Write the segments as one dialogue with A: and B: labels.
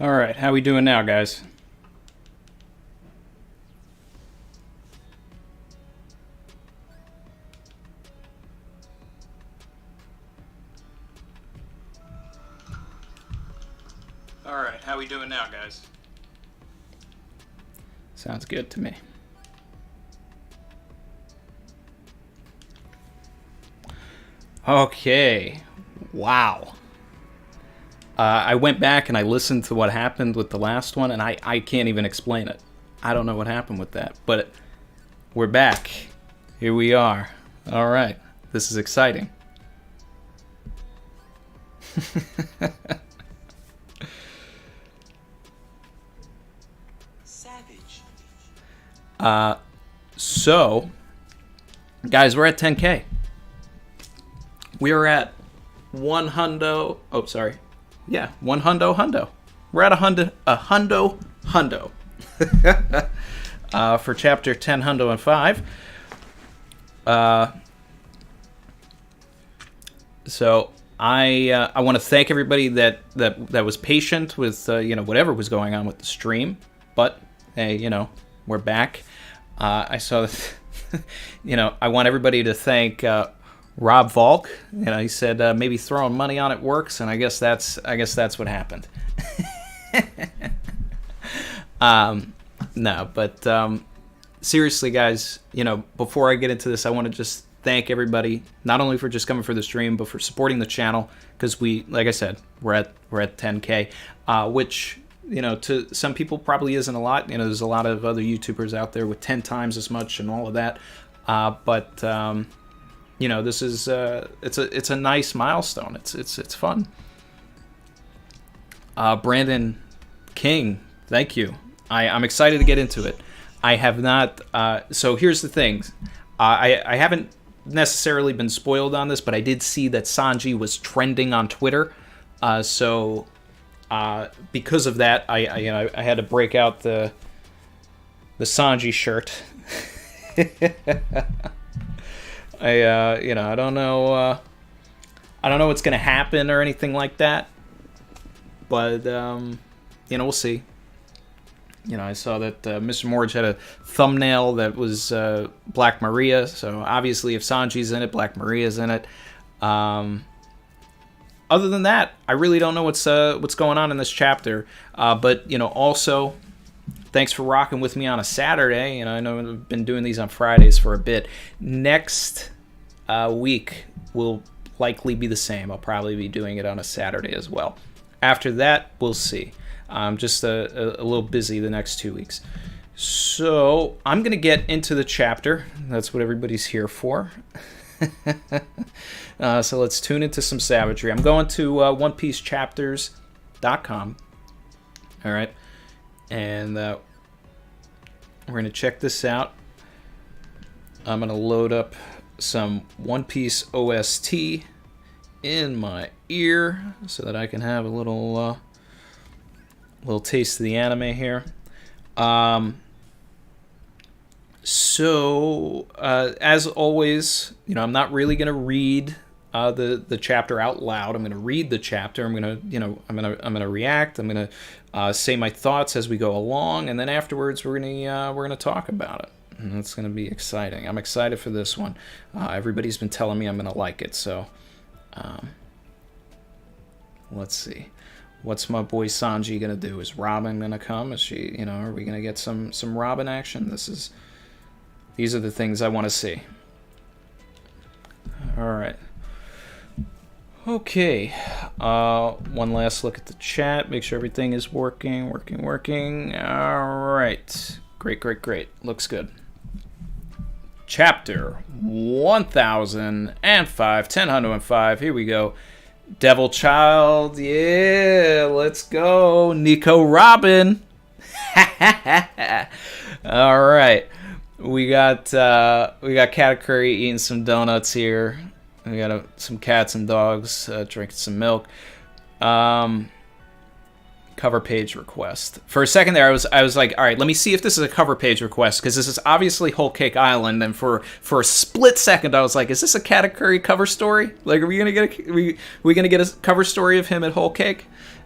A: All right, how we doing now, guys? All right, how we doing now, guys? Sounds good to me. Okay. Wow. I went back and I listened to what happened with the last one, and I can't even explain it. I don't know what happened with that, but we're back. Here we are. All right. This is exciting.
B: Savage.
A: So, guys, we're at 10K. We are at 100. Oh, sorry. Yeah, 100. We're at a hundo. For chapter 1005. So I want to thank everybody that was patient with whatever was going on with the stream, but hey, we're back. I saw that, I want everybody to thank Rob Volk. He said maybe throwing money on it works, and I guess that's what happened. No, but seriously, guys, before I get into this, I want to just thank everybody, not only for just coming for the stream, but for supporting the channel, because like I said, we're at 10K, which to some people probably isn't a lot. There's a lot of other YouTubers out there with 10 times as much and all of that, but this is it's a nice milestone. It's fun. Brandon King, thank you. I'm excited to get into it. I have not. So here's the thing. I haven't necessarily been spoiled on this, but I did see that Sanji was trending on Twitter. So because of that, I had to break out the Sanji shirt. I don't know. I don't know what's gonna happen or anything like that, but we'll see. I saw that Mr. Morge had a thumbnail that was Black Maria, so obviously if Sanji's in it, Black Maria's in it. Other than that, I really don't know what's going on in this chapter. But also, thanks for rocking with me on a Saturday. I know I've been doing these on Fridays for a bit. Next week will likely be the same. I'll probably be doing it on a Saturday as well. After that, we'll see. I'm just a little busy the next 2 weeks. So I'm going to get into the chapter. That's what everybody's here for. So let's tune into some savagery. I'm going to OnePieceChapters.com. All right. And we're going to check this out. I'm going to load up some One Piece OST in my ear so that I can have a little taste of the anime here. So as always, I'm not really going to read the chapter out loud. I'm going to read the chapter. I'm going to react. I'm going to say my thoughts as we go along, and then afterwards we're going to talk about it. And it's going to be exciting. I'm excited for this one. Everybody's been telling me I'm going to like it, so let's see. What's my boy Sanji gonna do? Is Robin gonna come? Is she, are we gonna get some Robin action? These are the things I want to see. All right. Okay. One last look at the chat. Make sure everything is working. All right. Great. Looks good. Chapter 1005, 1005. Here we go. Devil Child, yeah, let's go. Nico Robin. All right, we got Katakuri eating some donuts here. We got some cats and dogs drinking some milk. Cover page request. For a second there, I was like, all right, let me see if this is a cover page request, because this is obviously Whole Cake Island. And for a split second, I was like, is this a Katakuri cover story? Like, are we gonna get a cover story of him at Whole Cake?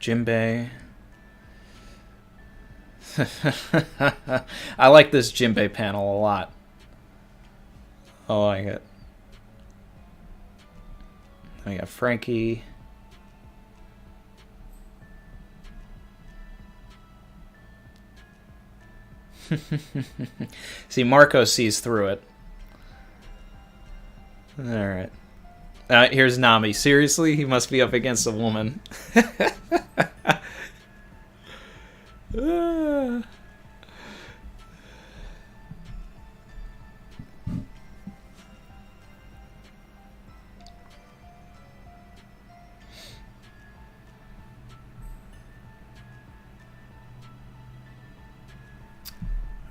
A: Jinbei. I like this Jinbei panel a lot. I like it. I got Frankie. See, Marco sees through it. Alright. Here's Nami. Seriously? He must be up against a woman.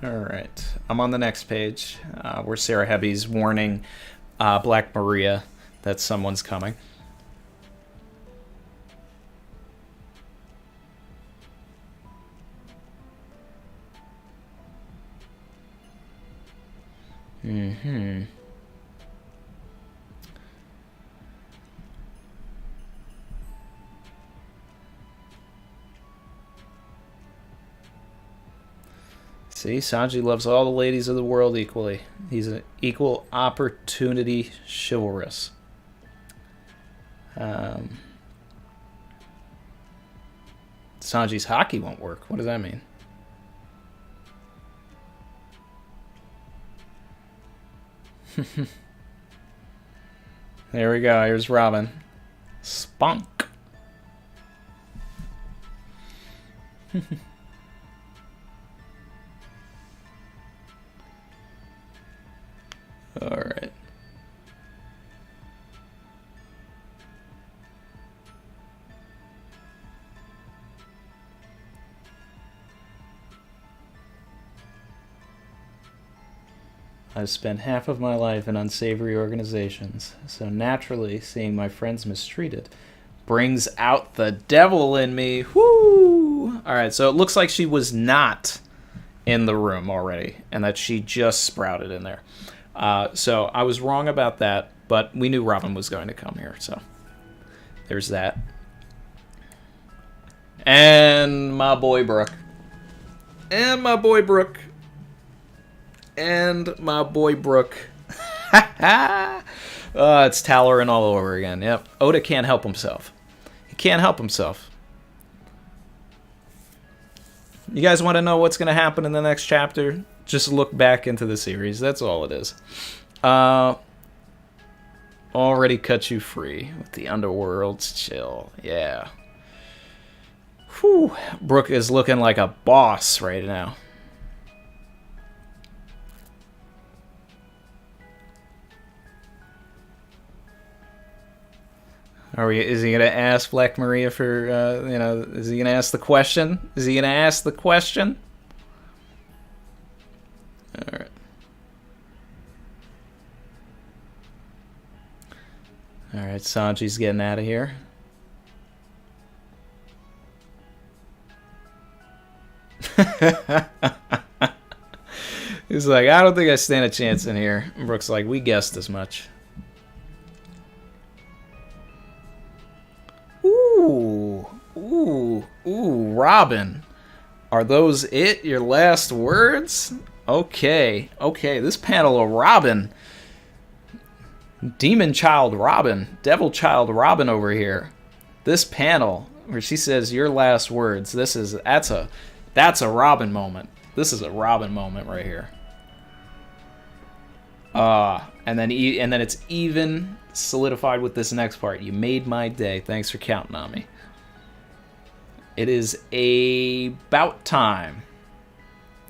A: Alright. I'm on the next page where Sarah Hebby's warning Black Maria that someone's coming. Mm-hmm. See, Sanji loves all the ladies of the world equally. He's an equal opportunity chivalrous. Sanji's hockey won't work. What does that mean? There we go. Here's Robin. Spunk. All right. I've spent half of my life in unsavory organizations, so naturally seeing my friends mistreated brings out the devil in me. Whoo! Alright, so it looks like she was not in the room already, and that she just sprouted in there. So I was wrong about that, but we knew Robin was going to come here, so there's that. And my boy Brook. And my boy Brook. And my boy Brook. It's towering all over again. Yep. Oda can't help himself. He can't help himself. You guys want to know what's going to happen in the next chapter? Just look back into the series. That's all it is. Already cut you free with the underworld's chill. Yeah. Whew. Brook is looking like a boss right now. Is he gonna ask Black Maria for is he gonna ask the question? Is he gonna ask the question? Alright. Alright, Sanji's getting out of here. He's like, I don't think I stand a chance in here. And Brook's like, we guessed as much. Ooh, Robin. Are those it? Your last words? Okay, this panel of Robin. Demon Child Robin. Devil Child Robin over here. This panel where she says your last words. That's a Robin moment. This is a Robin moment right here. And then it's even solidified with this next part. You made my day. Thanks for counting on me. It is about time.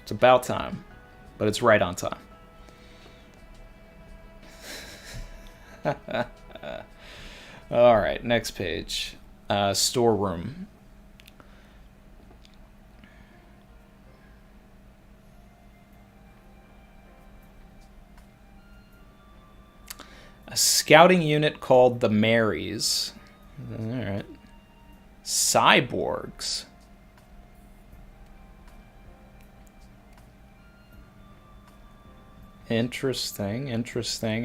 A: It's about time. But it's right on time. Alright, next page. Storeroom. A scouting unit called the Marys. Alright. Cyborgs. Interesting.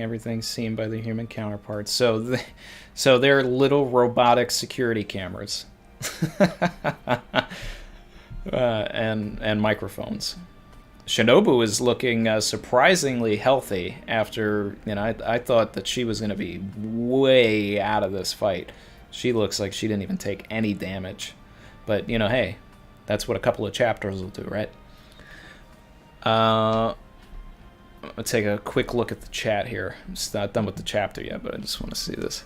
A: Everything's seen by the human counterparts. So they're little robotic security cameras. and microphones. Shinobu is looking surprisingly healthy after, I thought that she was going to be way out of this fight. She looks like she didn't even take any damage. But, hey, that's what a couple of chapters will do, right? I'm going to take a quick look at the chat here. I'm just not done with the chapter yet, but I just want to see this.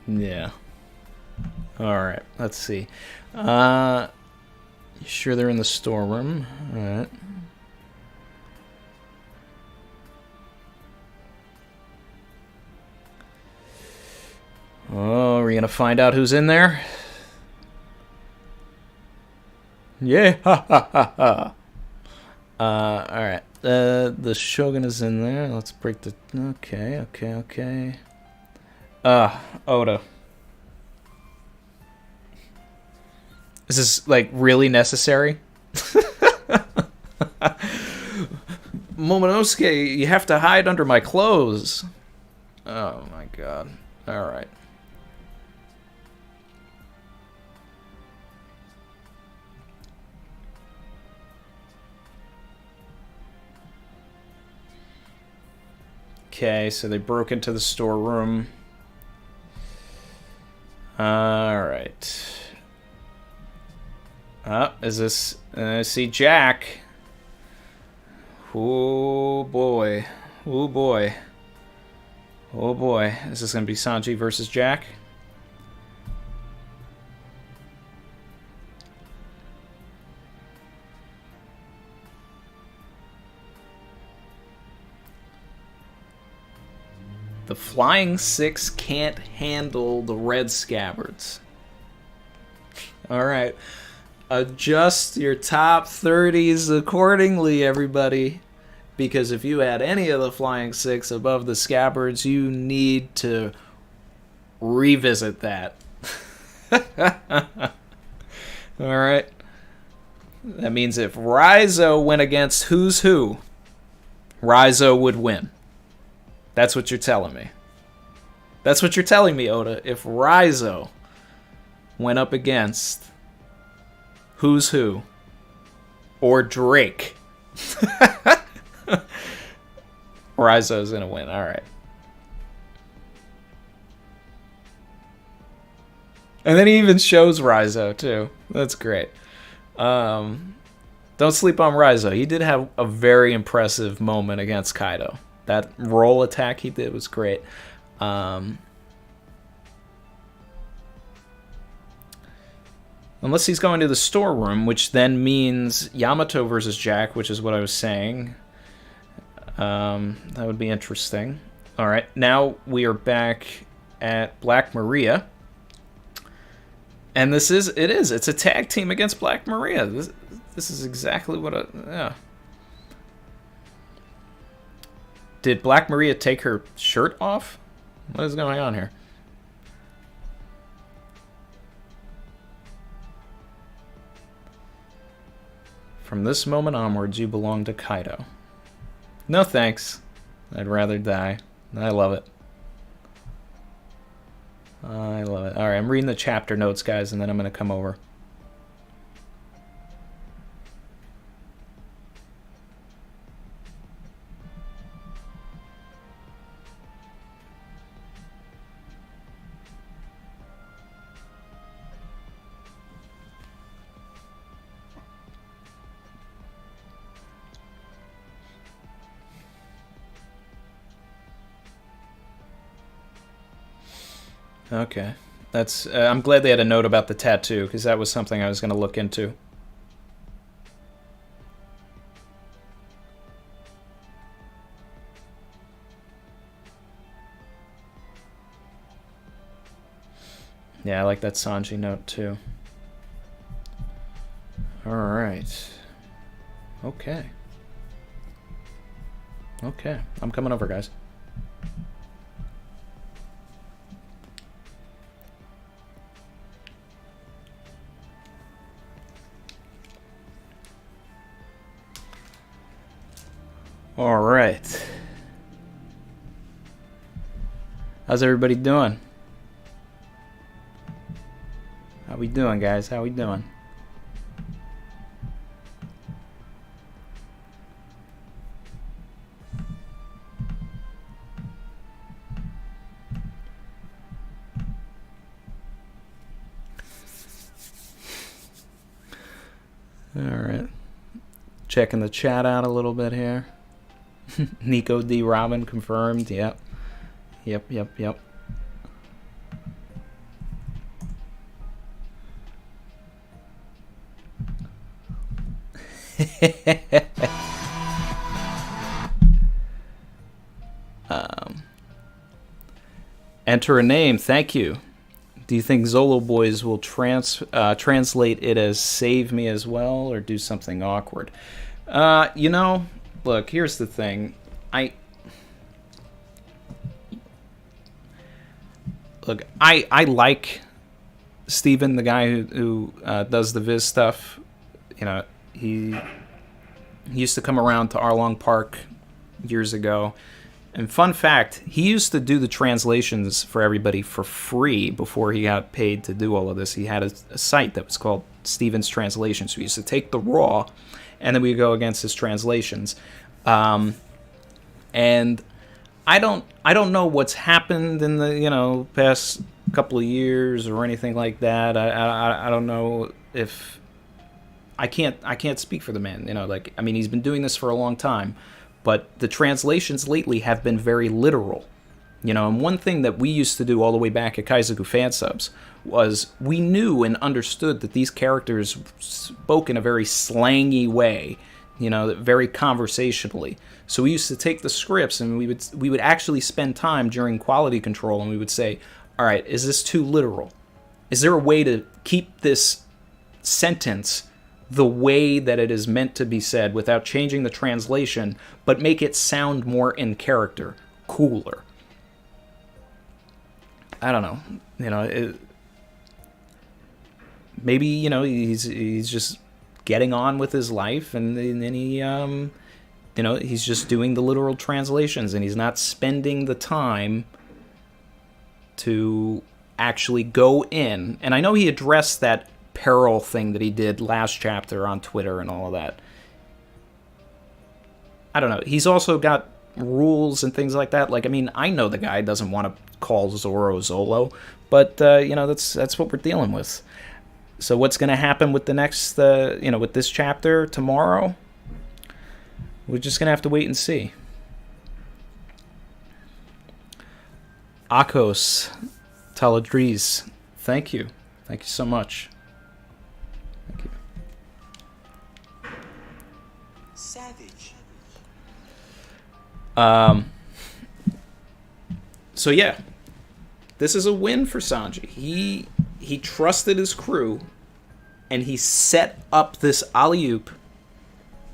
A: Yeah. Alright, let's see. You sure they're in the storeroom? Alright. Oh, are we gonna find out who's in there? Yeah, ha ha ha ha. Alright. The Shogun is in there. Let's break the... Okay. Oda. Is this, like, really necessary? Momonosuke, you have to hide under my clothes. Oh, my God. Alright. Okay, so they broke into the storeroom. Alright. Is this... I see Jack. Oh, boy. Oh, boy. Oh, boy. Is this going to be Sanji versus Jack? The Flying Six can't handle the red scabbards. Alright. Adjust your top 30s accordingly, everybody. Because if you add any of the Flying Six above the scabbards, you need to revisit that. Alright. That means if Raizo went against Who's Who, Raizo would win. That's what you're telling me. That's what you're telling me, Oda. If Raizo went up against Who's Who or Drake, Raizo's gonna win. All right. And then he even shows Raizo too. That's great. Don't sleep on Raizo. He did have a very impressive moment against Kaido. That roll attack he did was great. Unless he's going to the storeroom, which then means Yamato versus Jack, which is what I was saying. That would be interesting. All right, now we are back at Black Maria. And it's a tag team against Black Maria. This is exactly what yeah. Did Black Maria take her shirt off? What is going on here? From this moment onwards, you belong to Kaido. No thanks. I'd rather die. I love it. I love it. Alright, I'm reading the chapter notes, guys, and then I'm going to come over. Okay. That's I'm glad they had a note about the tattoo, because that was something I was going to look into. Yeah, I like that Sanji note too. Alright. Okay. Okay. I'm coming over, guys. All right. How's everybody doing? How we doing, guys? How we doing? All right. Checking the chat out a little bit here. Nico D. Robin confirmed. Yep. Yep. Enter a name. Thank you. Do you think Zolo Boys will translate it as save me as well, or do something awkward? You know, look, here's the thing. I like Steven, the guy who does the Viz stuff. You know, he used to come around to Arlong Park years ago. And fun fact, he used to do the translations for everybody for free before he got paid to do all of this. He had a site that was called Steven's Translations. We used to take the raw, and then we go against his translations. And I don't know what's happened in the past couple of years or anything like that. I don't know if I can't speak for the man. He's been doing this for a long time. But the translations lately have been very literal. And one thing that we used to do all the way back at Kaizoku Fansubs was we knew and understood that these characters spoke in a very slangy way, very conversationally. So we used to take the scripts and we would actually spend time during quality control and we would say, all right, is this too literal? Is there a way to keep this sentence the way that it is meant to be said without changing the translation, but make it sound more in character, cooler? I don't know. Maybe he's just getting on with his life, and then he he's just doing the literal translations, and he's not spending the time to actually go in. And I know he addressed that peril thing that he did last chapter on Twitter and all of that. I don't know. He's also got rules and things like that. I know the guy doesn't want to call Zoro Zolo, but that's what we're dealing with. So what's going to happen with the next with this chapter tomorrow? We're just going to have to wait and see. Akos Taladriz, thank you so much.
B: Savage.
A: So yeah, this is a win for Sanji. He trusted his crew, and he set up this alley-oop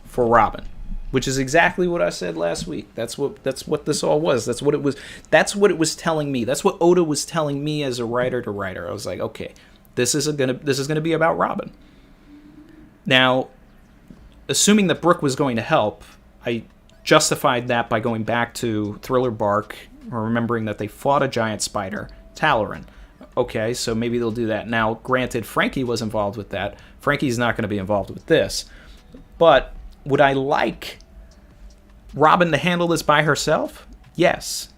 A: for Robin, which is exactly what I said last week. That's what this all was. That's what it was. That's what it was telling me. That's what Oda was telling me as a writer to writer. I was like, okay, this is gonna be about Robin. Now, assuming that Brook was going to help, I justified that by going back to Thriller Bark, or remembering that they fought a giant spider, Talaran. Okay, so maybe they'll do that. Now, granted, Frankie was involved with that. Frankie's not going to be involved with this. But would I like Robin to handle this by herself? Yes.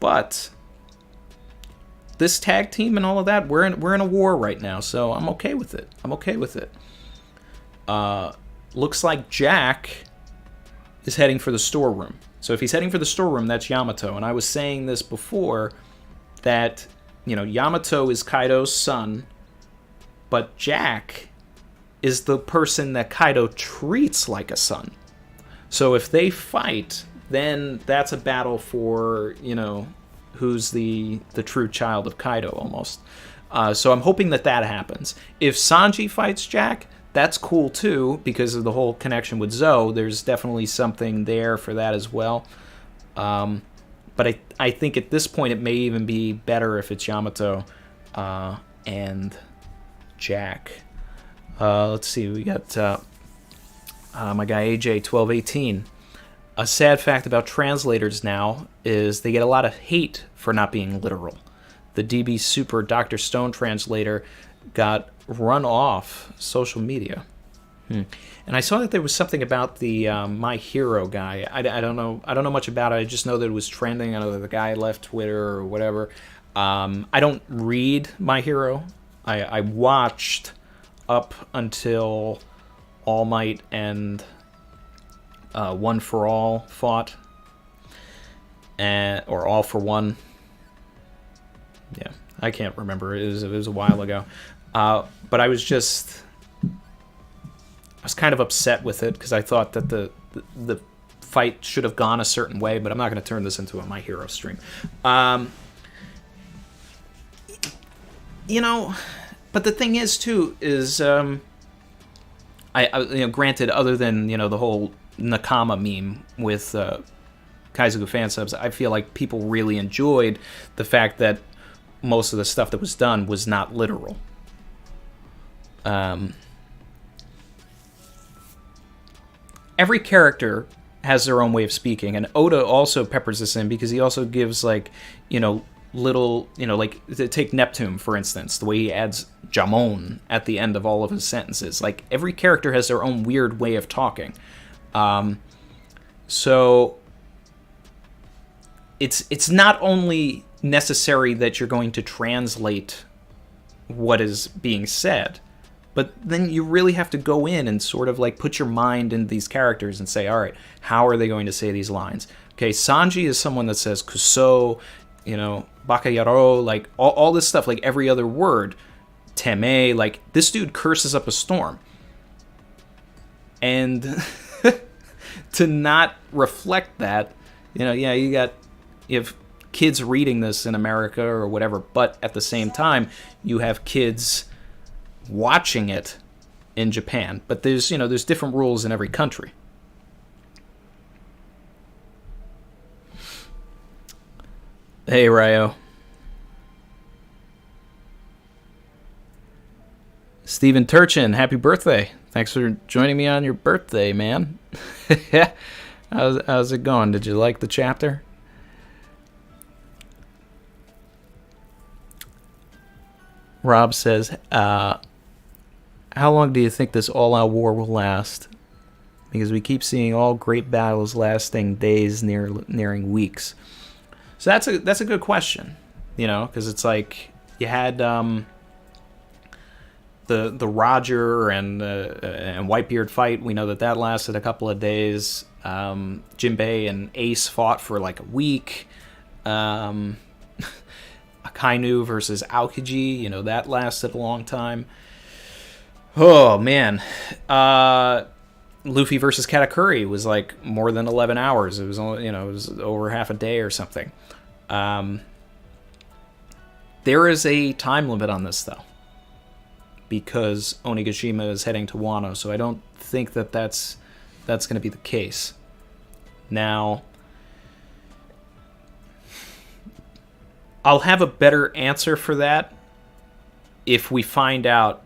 A: But this tag team and all of that, we're in a war right now, so I'm okay with it. Looks like Jack is heading for the storeroom. So if he's heading for the storeroom, that's Yamato. And I was saying this before, that Yamato is Kaido's son, but Jack is the person that Kaido treats like a son. So if they fight, then that's a battle for, who's the true child of Kaido almost. So I'm hoping that happens. If Sanji fights Jack, that's cool too, because of the whole connection with Zoe. There's definitely something there for that as well. But I think at this point it may even be better if it's Yamato and Jack. Let's see, we got my guy AJ1218. a sad fact about translators now is they get a lot of hate for not being literal. The DB Super Dr. Stone translator got run off social media. And I saw that there was something about the My Hero guy. I don't know much about it. I just know that it was trending. I know that the guy left Twitter or whatever. I don't read My Hero. I watched up until All Might and One for All fought, or All for One. Yeah, I can't remember. It was a while ago. But I was kind of upset with it because I thought that the fight should have gone a certain way. But I'm not going to turn this into a My Hero stream. But the thing is too is I granted, other than the whole Nakama meme with Kaizoku fan subs, I feel like people really enjoyed the fact that most of the stuff that was done was not literal. Every character has their own way of speaking, and Oda also peppers this in because he also gives little, take Neptune, for instance, the way he adds jamon at the end of all of his sentences. Like, every character has their own weird way of talking. So it's not only necessary that you're going to translate what is being said, but then you really have to go in and sort of put your mind into these characters and say, all right, how are they going to say these lines? Okay, Sanji is someone that says kuso, bakayaro, all this stuff, every other word. Teme, this dude curses up a storm. And to not reflect that, you have kids reading this in America or whatever, but at the same time, you have kids watching it in Japan. But there's different rules in every country. Hey, Ryo. Stephen Turchin, happy birthday. Thanks for joining me on your birthday, man. How's it going? Did you like the chapter? Rob says, how long do you think this all-out war will last? Because we keep seeing all great battles lasting days, nearing weeks. So that's a good question, because it's you had the Roger and Whitebeard fight. We know that lasted a couple of days. Jinbei and Ace fought for a week. Akainu versus Aokiji, that lasted a long time. Oh man, Luffy versus Katakuri was more than 11 hours. It was only, it was over half a day or something. There is a time limit on this though, because Onigashima is heading to Wano, so I don't think that's going to be the case. Now, I'll have a better answer for that if we find out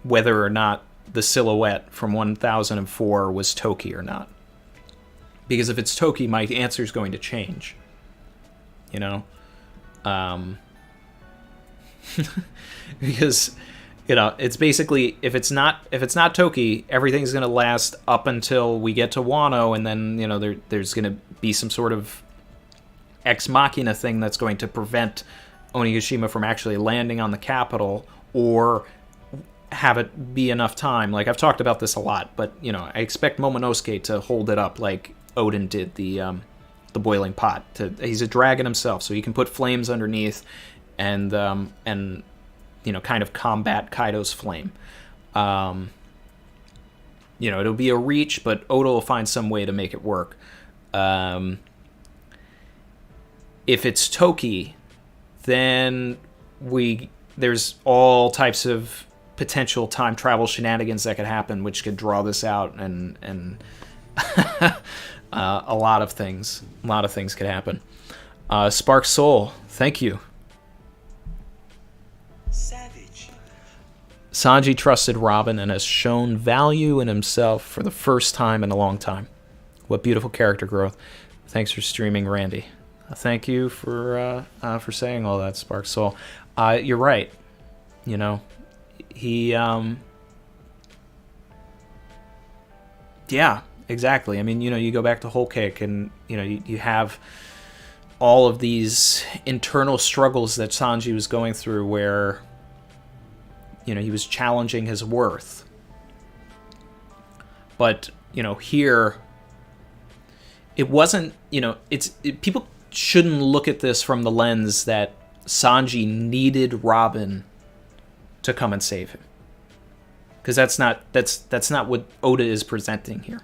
A: whether or not the silhouette from 1004 was Toki or not. Because if it's Toki, my answer is going to change. Because it's basically, if it's not Toki, everything's going to last up until we get to Wano, and then there's going to be some sort of ex machina thing that's going to prevent Onigashima from actually landing on the capital, or have it be enough time. I've talked about this a lot, but I expect Momonosuke to hold it up like Odin did the boiling pot. He's a dragon himself, so he can put flames underneath and kind of combat Kaido's flame. It'll be a reach, but Oda will find some way to make it work. If it's Toki, then there's all types of potential time travel shenanigans that could happen, which could draw this out, and a lot of things could happen. Spark Soul, thank you.
B: Savage.
A: Sanji trusted Robin and has shown value in himself for the first time in a long time. what beautiful character growth. Thanks for streaming, Randy. Thank you for saying all that, Spark Soul. You're right. You know, he yeah, exactly. I mean, you know, you go back to Whole Cake, and you know, you have all of these internal struggles that Sanji was going through, where, you know, he was challenging his worth. But, you know, here, it wasn't, you know, people shouldn't look at this from the lens that Sanji needed Robin to come and save him. Because that's not what Oda is presenting here.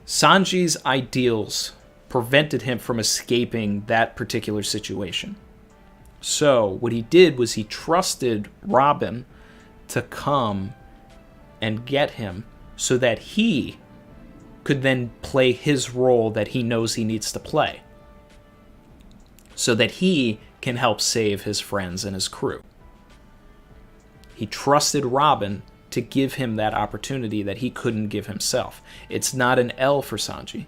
A: Sanji's ideals prevented him from escaping that particular situation. So what he did was he trusted Robin to come and get him so that he could then play his role that he knows he needs to play, so that he can help save his friends and his crew. He trusted Robin to give him that opportunity that he couldn't give himself. It's not an L for Sanji.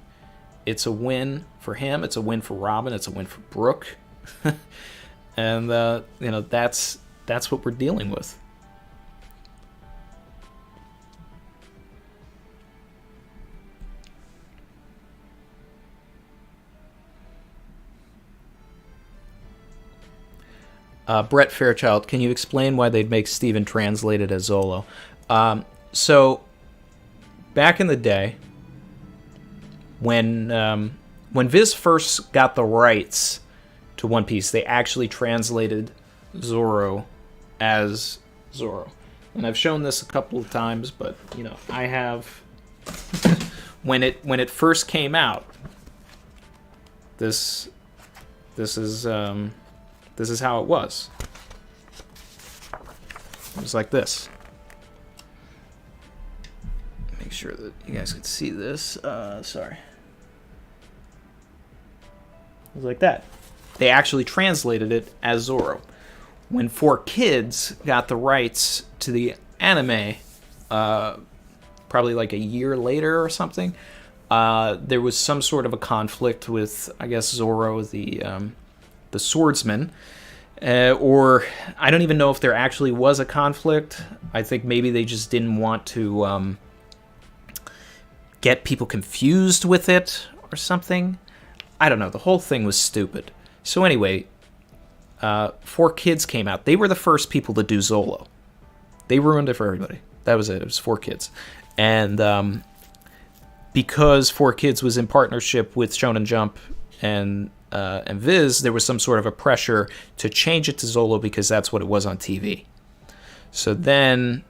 A: It's a win for him. It's a win for Robin. It's a win for Brook. And, you know, that's what we're dealing with. Brett Fairchild, can you explain why they'd make Steven translated as Zolo? So, back in the day, when Viz first got the rights to One Piece, they actually translated Zoro as Zoro. And I've shown this a couple of times, but, you know, I have... when it first came out, this is how it was. It was like this. Make sure that you guys can see this. Sorry. It was like that. They actually translated it as Zoro. When 4Kids got the rights to the anime, probably like a year later or something, there was some sort of a conflict with, I guess, Zoro, the swordsman. Or I don't even know if there actually was a conflict. I think maybe they just didn't want to get people confused with it or something. I don't know. The whole thing was stupid. So anyway, 4Kids came out. They were the first people to do Zolo. They ruined it for everybody. That was it. It was 4Kids. And because 4Kids was in partnership with Shonen Jump and Viz, there was some sort of a pressure to change it to Zolo because that's what it was on TV. So then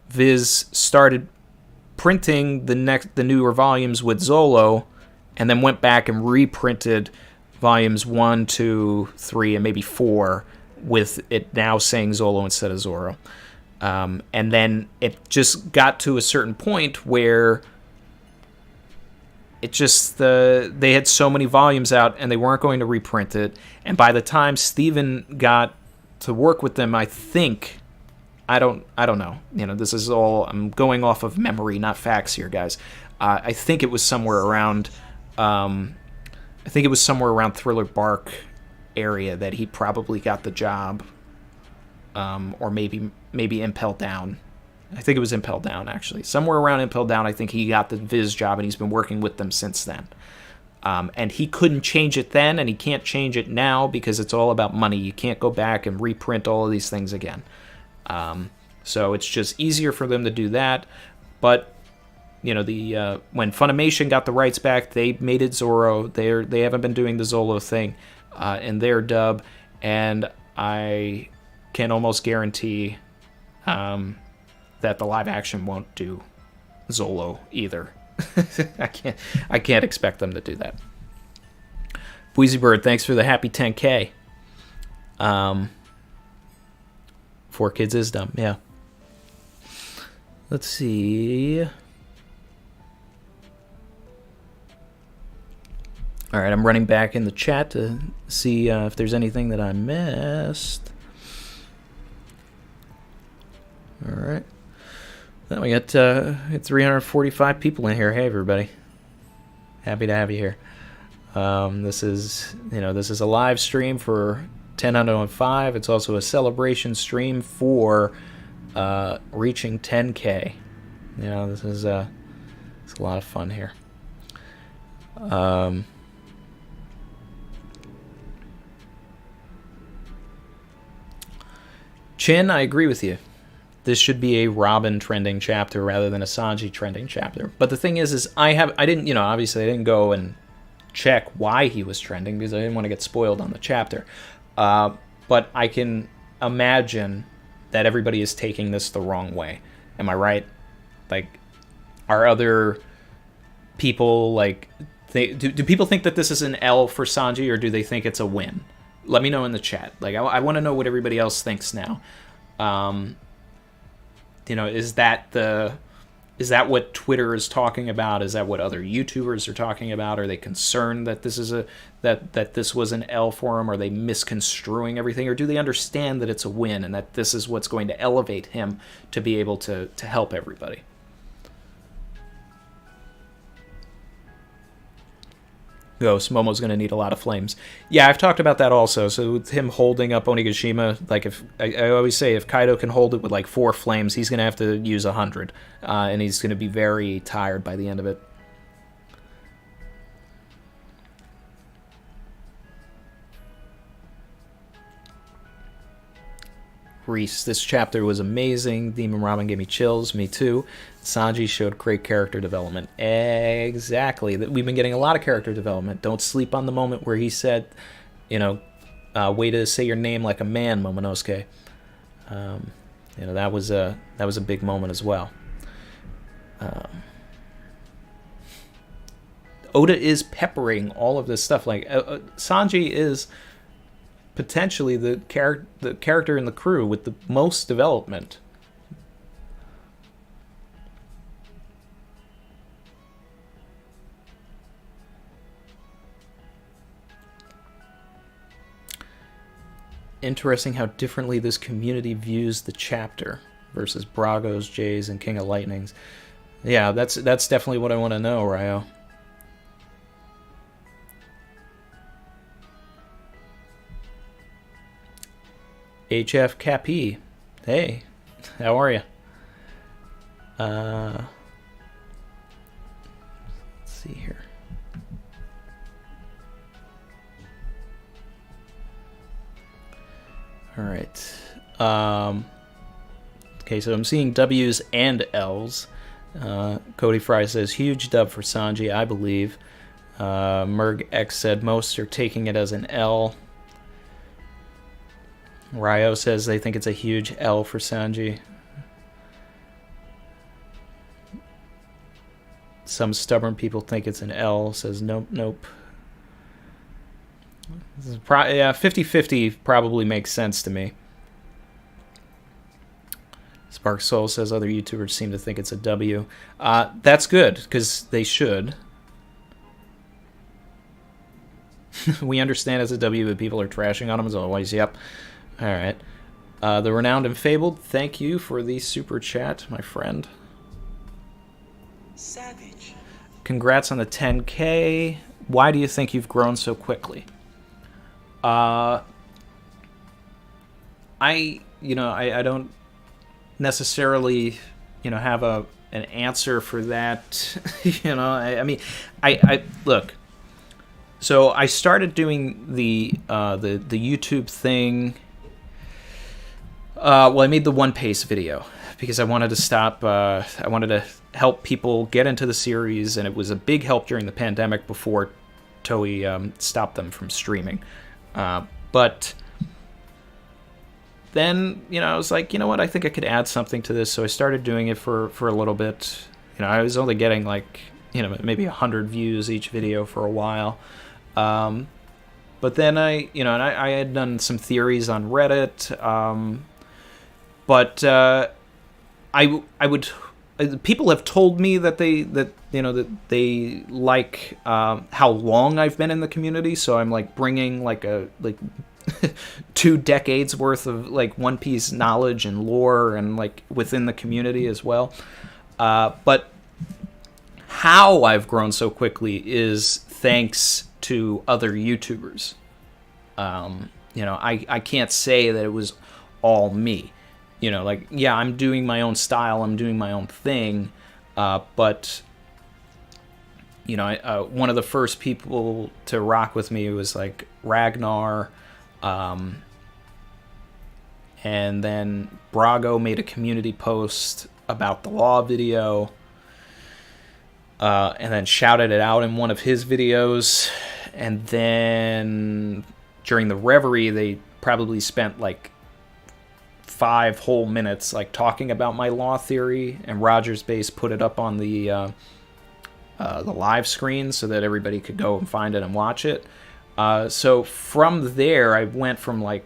A: Viz started printing the newer volumes with Zolo, and then went back and reprinted volumes 1, 2, 3, and maybe 4 with it now saying Zolo instead of Zoro. And then it just got to a certain point where it just they had so many volumes out and they weren't going to reprint it. And by the time Steven got to work with them, I think, I don't know. You know, this is all, I'm going off of memory, not facts here, guys. I think it was somewhere around Thriller Bark area that he probably got the job, or maybe Impel Down. I think it was Impel Down, actually. Somewhere around Impel Down, I think he got the Viz job, and he's been working with them since then. And he couldn't change it then, and he can't change it now because it's all about money. You can't go back and reprint all of these things again. So it's just easier for them to do that. But, you know, when Funimation got the rights back, they made it Zoro. They haven't been doing the Zolo thing in their dub, and I can almost guarantee that the live action won't do Zolo either. I can't expect them to do that. Bweezy Bird, thanks for the happy 10K. 4Kids is dumb, yeah. Let's see. All right, I'm running back in the chat to see if there's anything that I missed. All right. Well, we got 345 people in here. Hey, everybody. Happy to have you here. This is a live stream for 10.05. It's also a celebration stream for reaching 10K. This is it's a lot of fun here. Chin, I agree with you. This should be a Robin trending chapter rather than a Sanji trending chapter. But the thing is I didn't, obviously I didn't go and check why he was trending because I didn't want to get spoiled on the chapter. But I can imagine that everybody is taking this the wrong way. Am I right? Like, are other people, like, do people think that this is an L for Sanji, or do they think it's a win? Let me know in the chat. Like, I want to know what everybody else thinks now. Is that what Twitter is talking about? Is that what other YouTubers are talking about? Are they concerned that this is that this was an L for him? Are they misconstruing everything, or do they understand that it's a win and that this is what's going to elevate him to be able to help everybody? Ghost, Momo's going to need a lot of flames. Yeah, I've talked about that also. So with him holding up Onigashima, like, if I always say if Kaido can hold it with like 4 flames, he's going to have to use 100, and he's going to be very tired by the end of it. Reese, this chapter was amazing. Demon Robin gave me chills. Me too. Sanji showed great character development. Exactly. We've been getting a lot of character development. Don't sleep on the moment where he said, way to say your name like a man, Momonosuke. That was a big moment as well. Oda is peppering all of this stuff. Like, Sanji is potentially the character in the crew with the most development. Interesting how differently this community views the chapter versus Brago's, Jay's, and King of Lightning's. Yeah, that's definitely what I want to know, Ryo. HF Cappy. Hey, how are you? Let's see here. All right. Okay, so I'm seeing W's and L's. Cody Fry says, huge dub for Sanji, I believe. Merg X said, most are taking it as an L. Ryo says they think it's a huge L for Sanji. Some stubborn people think it's an L. Says nope. This is 50-50 probably makes sense to me. Spark Soul says other YouTubers seem to think it's a W. That's good, because they should. We understand it's a W, but people are trashing on them as always. Yep. All right. The Renowned and Fabled, thank you for the super chat, my friend.
B: Savage.
A: Congrats on the 10K. Why do you think you've grown so quickly? I don't necessarily, have an answer for that. I look. So I started doing the YouTube thing. I made the One Piece video because I wanted to stop. I wanted to help people get into the series, and it was a big help during the pandemic before Toei stopped them from streaming. But then, I was like, you know what? I think I could add something to this, so I started doing it for a little bit. I was only getting maybe 100 views each video for a while. But then I had done some theories on Reddit. But I would. People have told me that they like how long I've been in the community. So I'm bringing 2 decades worth of like One Piece knowledge and lore and like within the community as well. But how I've grown so quickly is thanks to other YouTubers. I can't say that it was all me. Like, yeah, I'm doing my own style, I'm doing my own thing, but one of the first people to rock with me was like Ragnar, and then Brago made a community post about the Law video, and then shouted it out in one of his videos, and then during the Reverie, they probably spent like 5 whole minutes like talking about my Law theory, and Rogers Base put it up on the live screen so that everybody could go and find it and watch it. So from there, I went from like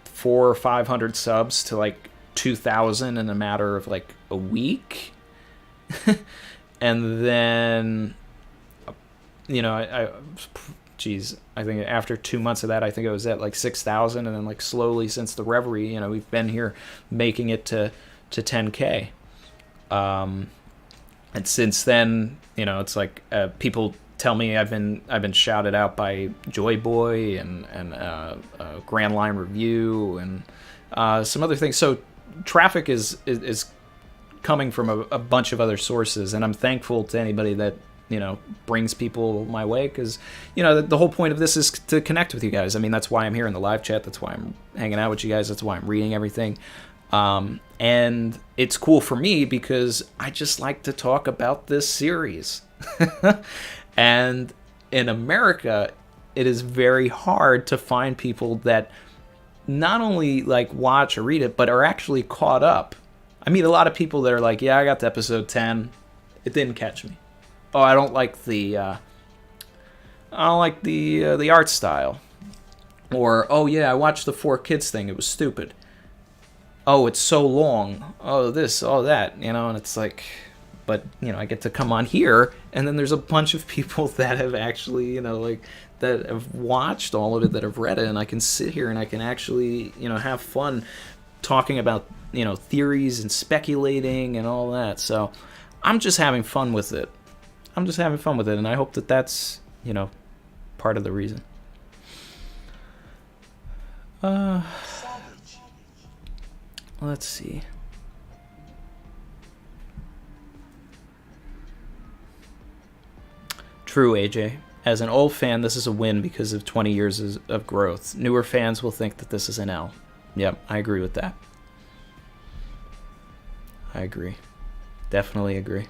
A: 400 or 500 subs to like 2,000 in a matter of like a week. And then, I think after 2 months of that, I think I was at like 6,000, and then like slowly since the Reverie, we've been here making it to 10K. And since then, it's like people tell me I've been shouted out by Joy Boy and Grand Line Review and some other things. So traffic is coming from a bunch of other sources, and I'm thankful to anybody that brings people my way, because the whole point of this is to connect with you guys. I mean, that's why I'm here in the live chat, that's why I'm hanging out with you guys, that's why I'm reading everything, and it's cool for me because I just like to talk about this series. And in America, it is very hard to find people that not only like watch or read it, but are actually caught up. I meet a lot of people that are like, yeah, I got to episode 10, it didn't catch me. Oh, I don't like the art style. Or, oh yeah, I watched the 4Kids thing, it was stupid. Oh, it's so long. Oh, this, oh that, and it's like, but I get to come on here, and then there's a bunch of people that have actually, that have watched all of it, that have read it, and I can sit here and I can actually, have fun talking about, theories and speculating and all that. So I'm just having fun with it. And I hope that that's, part of the reason. Let's see. True, AJ. As an old fan, this is a win because of 20 years of growth. Newer fans will think that this is an L. Yep, I agree with that. I agree. Definitely agree.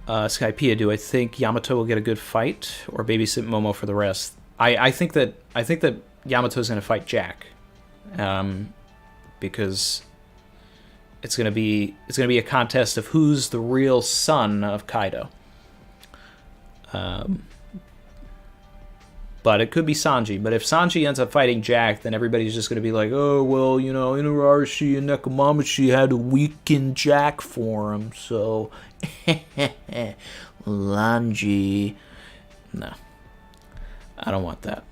A: Skypea, do I think Yamato will get a good fight or babysit Momo for the rest? I think that Yamato's going to fight Jack, because it's going to be a contest of who's the real son of Kaido. But it could be Sanji. But if Sanji ends up fighting Jack, then everybody's just going to be like, oh, well, Inarashi and Nekomamushi had to weaken Jack for him, so Lanji. No. I don't want that.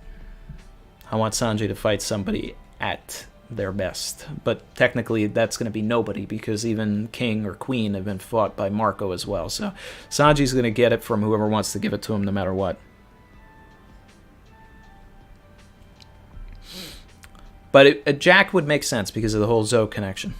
A: I want Sanji to fight somebody at their best. But technically, that's going to be nobody, because even King or Queen have been fought by Marco as well. So Sanji's going to get it from whoever wants to give it to him no matter what. But Jack would make sense because of the whole Zoe connection.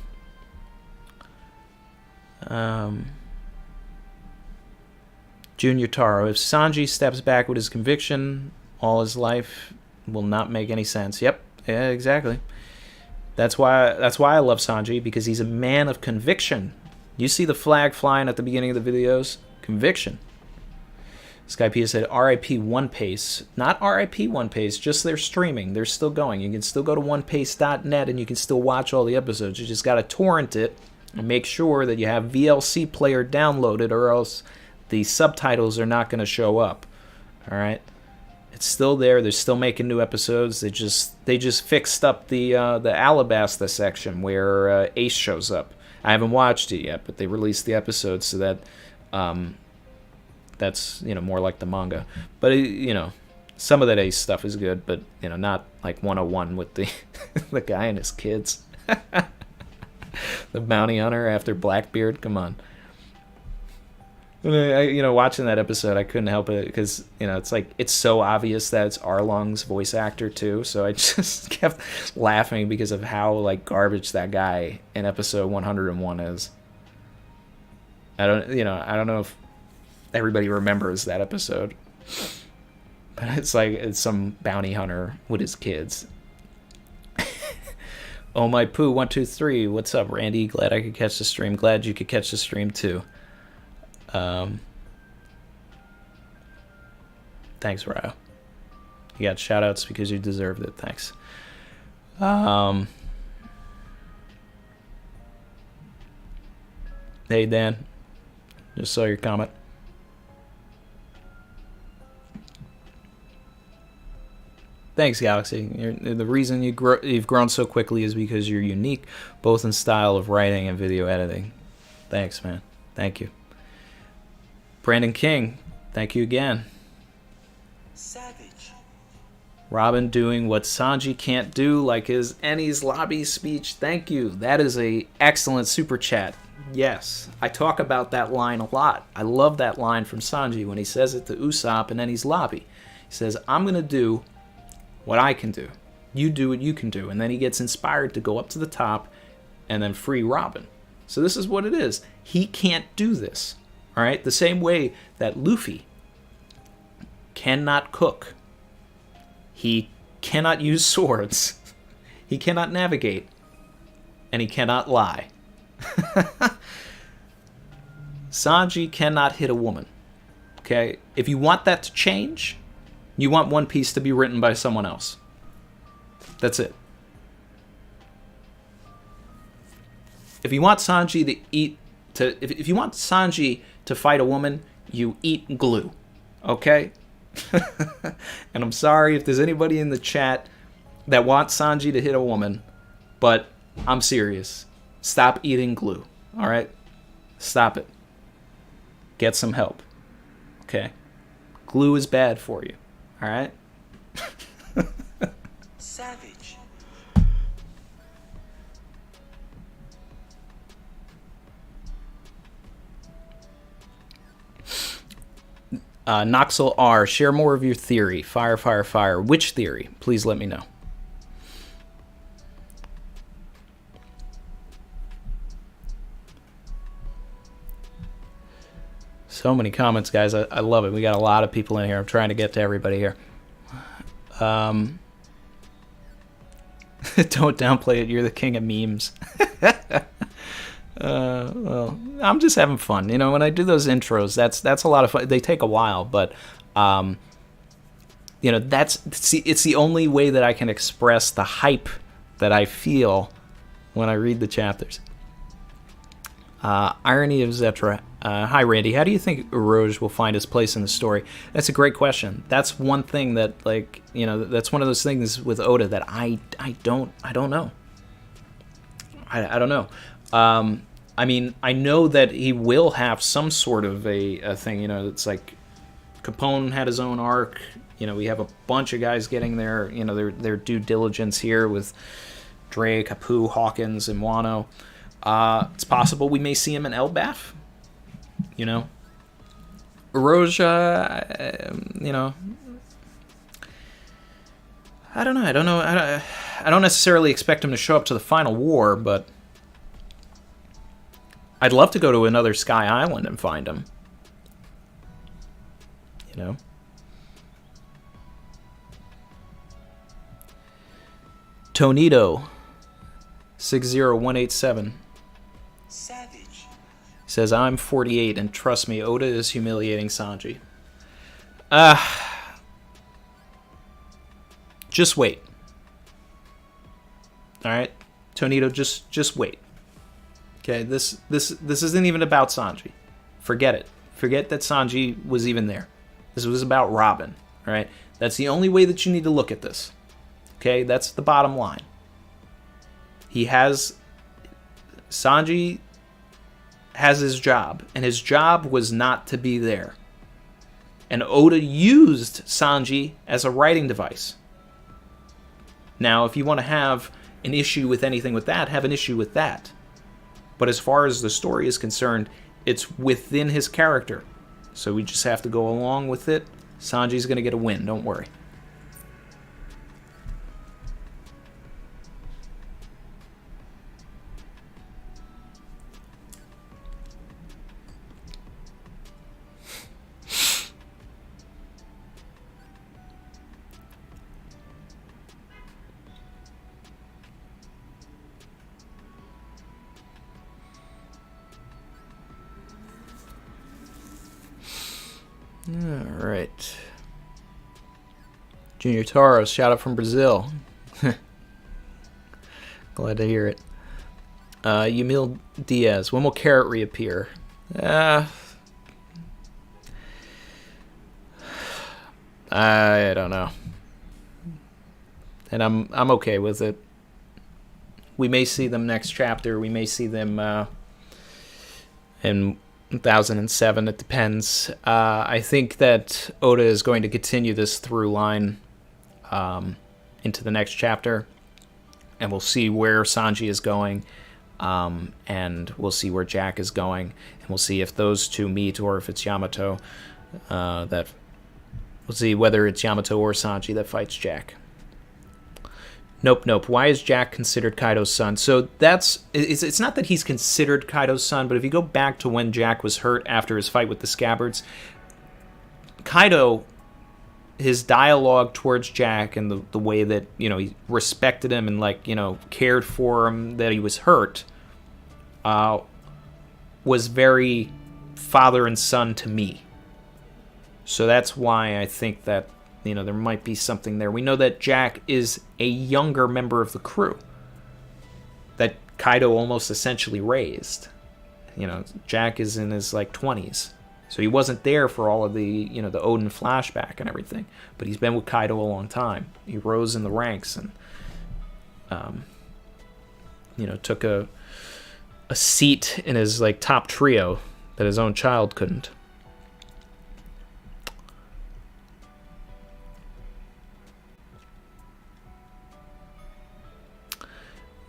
A: Junior Taro, if Sanji steps back with his conviction, all his life will not make any sense. Yep, yeah, exactly. That's why I love Sanji, because he's a man of conviction. You see the flag flying at the beginning of the videos? Conviction. Skypea said RIP One Pace. Not RIP One Pace, just their streaming. They're still going. You can still go to onepace.net and you can still watch all the episodes. You just got to torrent it and make sure that you have VLC player downloaded, or else the subtitles are not going to show up. All right? It's still there. They're still making new episodes. They just fixed up the Alabasta section where Ace shows up. I haven't watched it yet, but they released the episodes so that That's, you know, more like the manga. But, you know, some of that Ace stuff is good, but, you know, not like 101 with the the guy and his kids. The bounty hunter after Blackbeard. Come on. You know, watching that episode, I couldn't help it because, you know, it's like, it's so obvious that it's Arlong's voice actor too. So I just kept laughing because of how, like, garbage that guy in episode 101 is. I don't know if everybody remembers that episode, but it's like, it's some bounty hunter with his kids. Oh my poo 123, what's up, Randy? Glad I could catch the stream. Glad you could catch the stream too. Thanks, Ryo. You got shout outs because you deserved it. Thanks. Hey, Dan. Just saw your comment. Thanks, Galaxy. The reason you've grown so quickly is because you're unique, both in style of writing and video editing. Thanks, man. Thank you. Brandon King, thank you again.
B: Savage.
A: Robin doing what Sanji can't do, like his Enies lobby speech. Thank you. That is a excellent super chat. Yes, I talk about that line a lot. I love that line from Sanji when he says it to Usopp in Enies lobby. He says, I'm going to do what I can do. You do what you can do. And then he gets inspired to go up to the top and then free Robin. So this is what it is. He can't do this. All right? The same way that Luffy cannot cook. He cannot use swords. He cannot navigate. And he cannot lie. Sanji cannot hit a woman. Okay? If you want that to change, you want One Piece to be written by someone else. That's it. If you want Sanji if you want Sanji to fight a woman, you eat glue. Okay? And I'm sorry if there's anybody in the chat that wants Sanji to hit a woman, but I'm serious. Stop eating glue. All right? Stop it. Get some help. Okay? Glue is bad for you. All right?
B: Savage.
A: Noxel R, share more of your theory. Fire, fire, fire. Which theory? Please let me know. So many comments, guys. I love it. We got a lot of people in here. I'm trying to get to everybody here. Don't downplay it. You're the king of memes. Well, I'm just having fun. You know, when I do those intros, that's a lot of fun. They take a while, but you know, it's the only way that I can express the hype that I feel when I read the chapters. Irony of Zetra. Hi, Randy. How do you think Uroge will find his place in the story? That's a great question. That's one thing that, like, you know, that's one of those things with Oda that I don't know. I don't know. I mean, I know that he will have some sort of a thing. You know, it's like Capone had his own arc. You know, we have a bunch of guys getting their, you know, their due diligence here with Drake, Apu, Hawkins, and Wano. It's possible we may see him in Elbaf. You know, Uroge, you know, I don't know. I don't necessarily expect him to show up to the final war, but I'd love to go to another Sky Island and find him. You know? Tonito 60187
B: Savage.
A: says, I'm 48 and trust me, Oda is humiliating Sanji. Just wait. Alright? Tonito, just wait. Okay, this isn't even about Sanji. Forget it. Forget that Sanji was even there. This was about Robin. Alright? That's the only way that you need to look at this. Okay, that's the bottom line. He has... Sanji has his job, and his job was not to be there. And Oda used Sanji as a writing device. Now, if you want to have an issue with anything with that, have an issue with that. But as far as the story is concerned, it's within his character. So we just have to go along with it. Sanji's going to get a win, don't worry. Alright. Junior Taro, shout out from Brazil. Glad to hear it. Yamil Diaz, when will Carrot reappear? I don't know. And I'm okay with it. We may see them next chapter. We may see them in 1007. It depends. I think that Oda is going to continue this through line into the next chapter, and we'll see where Sanji is going, and we'll see where Jack is going, and we'll see if those two meet or if it's Yamato. That we'll see whether it's Yamato or Sanji that fights Jack. Nope. Why is Jack considered Kaido's son? So it's not that he's considered Kaido's son, but if you go back to when Jack was hurt after his fight with the scabbards, Kaido, his dialogue towards Jack and the way that, he respected him and cared for him that he was hurt, was very father and son to me. So that's why I think that there might be something there. We know that Jack is a younger member of the crew that Kaido almost essentially raised. Jack is in his 20s. So he wasn't there for all of the, the Odin flashback and everything. But he's been with Kaido a long time. He rose in the ranks and, took a seat in his, top trio that his own child couldn't.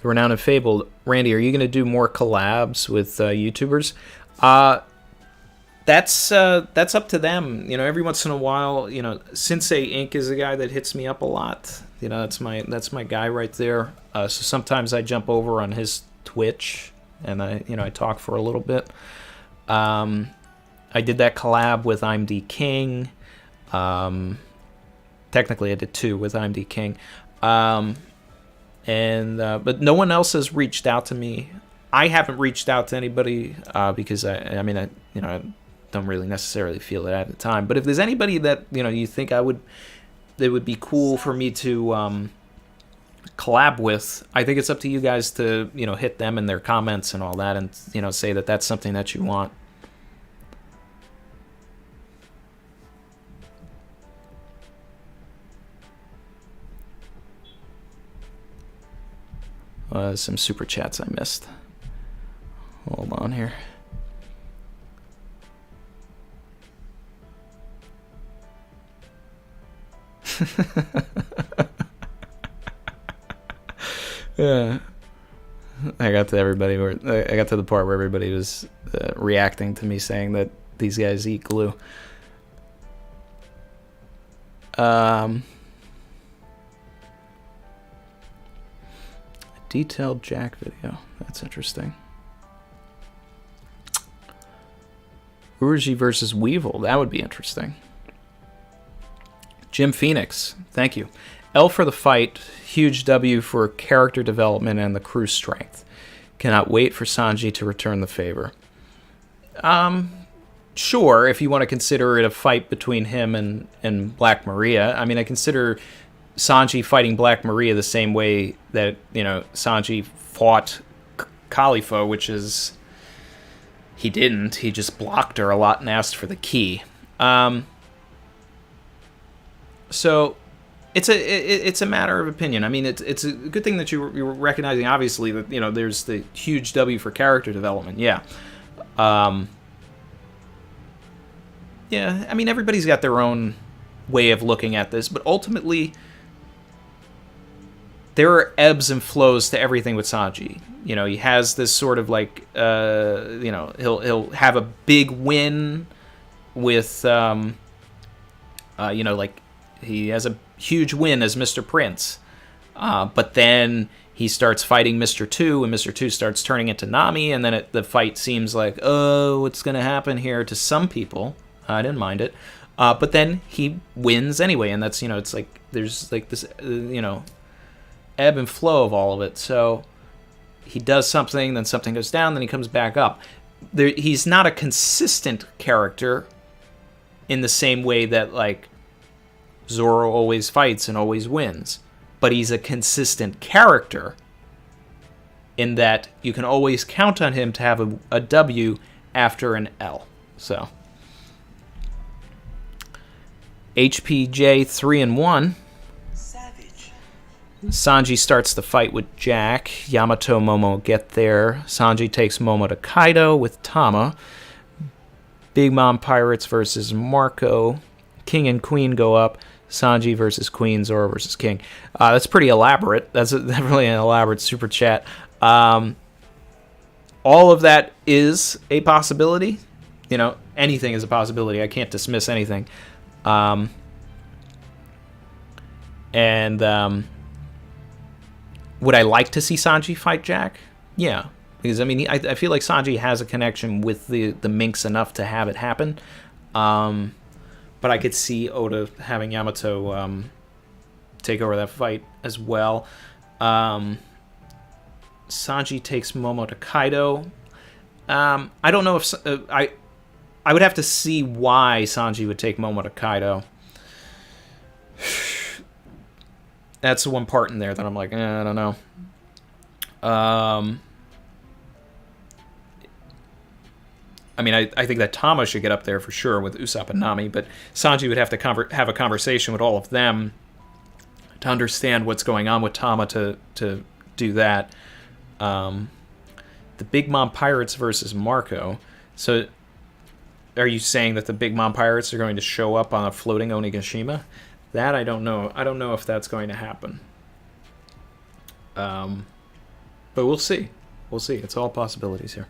A: Renowned and Fabled. Randy, are you going to do more collabs with YouTubers? That's up to them. Every once in a while, Sensei Inc. is a guy that hits me up a lot. That's my guy right there. So sometimes I jump over on his Twitch and I talk for a little bit. I did that collab with I'm D King. Technically, I did two with I'm D King. But no one else has reached out to me. I haven't reached out to anybody because I don't really necessarily feel it at the time. But if there's anybody that you think that would be cool for me to collab with, I think it's up to you guys to hit them in their comments and all that, and say that that's something that you want. Some super chats I missed. Hold on here. Yeah, I got to the part where everybody was reacting to me saying that these guys eat glue. Detailed Jack video. That's interesting. Uruji versus Weevil. That would be interesting. Jim Phoenix. Thank you. L for the fight. Huge W for character development and the crew's strength. Cannot wait for Sanji to return the favor. Sure, if you want to consider it a fight between him and Black Maria. I mean, I consider Sanji fighting Black Maria the same way that, Sanji fought Khalifa, which is he didn't. He just blocked her a lot and asked for the key. So it's a matter of opinion. I mean, it's a good thing that you're recognizing, obviously, that there's the huge W for character development. Yeah, Yeah, I mean, everybody's got their own way of looking at this, but ultimately, there are ebbs and flows to everything with Sanji. You know, he has this sort of like, you know, he'll have a big win with, you know, like he has a huge win as Mr. Prince, but then he starts fighting Mr. 2, and Mr. 2 starts turning into Nami, and then the fight seems like, oh, what's going to happen here to some people. I didn't mind it. But then he wins anyway, and that's, you know, it's like there's like this, you know, ebb and flow of all of it. So he does something, then something goes down, then he comes back up. He's not a consistent character in the same way that, like, Zoro always fights and always wins. But he's a consistent character in that you can always count on him to have a W after an L. So HPJ 3 and 1.
B: Savage.
A: Sanji starts the fight with Jack. Yamato, Momo get there. Sanji takes Momo to Kaido with Tama. Big Mom Pirates versus Marco. King and Queen go up. Sanji versus Queen. Zoro versus King. That's pretty elaborate. That's definitely an elaborate super chat. All of that is a possibility. You know, anything is a possibility. I can't dismiss anything. And would I like to see Sanji fight Jack? Yeah, because I mean, I feel like Sanji has a connection with the Minks enough to have it happen. But I could see Oda having Yamato take over that fight as well. Sanji takes Momo to Kaido. I don't know if I would have to see why Sanji would take Momo to Kaido. That's the one part in there that I'm like, I don't know. I mean, I think that Tama should get up there for sure with Usopp and Nami, but Sanji would have to have a conversation with all of them to understand what's going on with Tama to do that. The Big Mom Pirates versus Marco. So, are you saying that the Big Mom Pirates are going to show up on a floating Onigashima? That I don't know. I don't know if that's going to happen. But we'll see. We'll see. It's all possibilities here.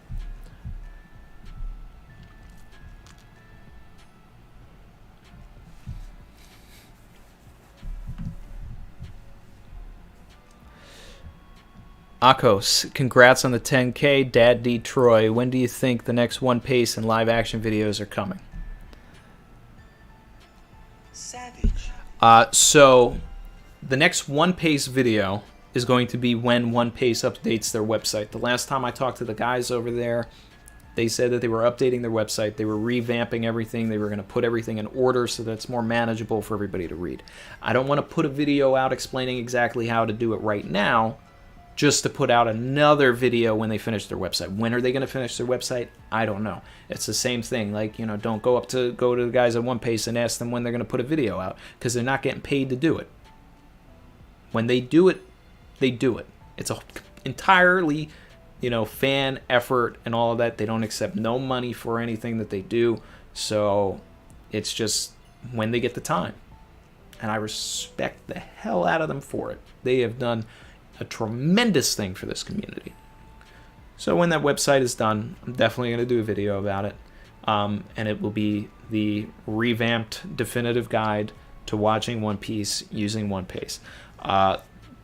A: Akos, congrats on the 10K. Dad D. Troy, when do you think the next One Piece and live action videos are coming?
B: Savage.
A: So, the next One Piece video is going to be when One Piece updates their website. The last time I talked to the guys over there, they said that they were updating their website. They were revamping everything. They were going to put everything in order so that it's more manageable for everybody to read. I don't want to put a video out explaining exactly how to do it right now, just to put out another video when they finish their website. When are they going to finish their website? I don't know. It's the same thing. Like, you know, don't go to the guys at One Piece and ask them when they're going to put a video out, because they're not getting paid to do it. When they do it, they do it. It's a entirely, you know, fan effort and all of that. They don't accept no money for anything that they do. So it's just when they get the time. And I respect the hell out of them for it. They have done a tremendous thing for this community. So when that website is done, I'm definitely going to do a video about it. And it will be the revamped definitive guide to watching One Piece using One Piece.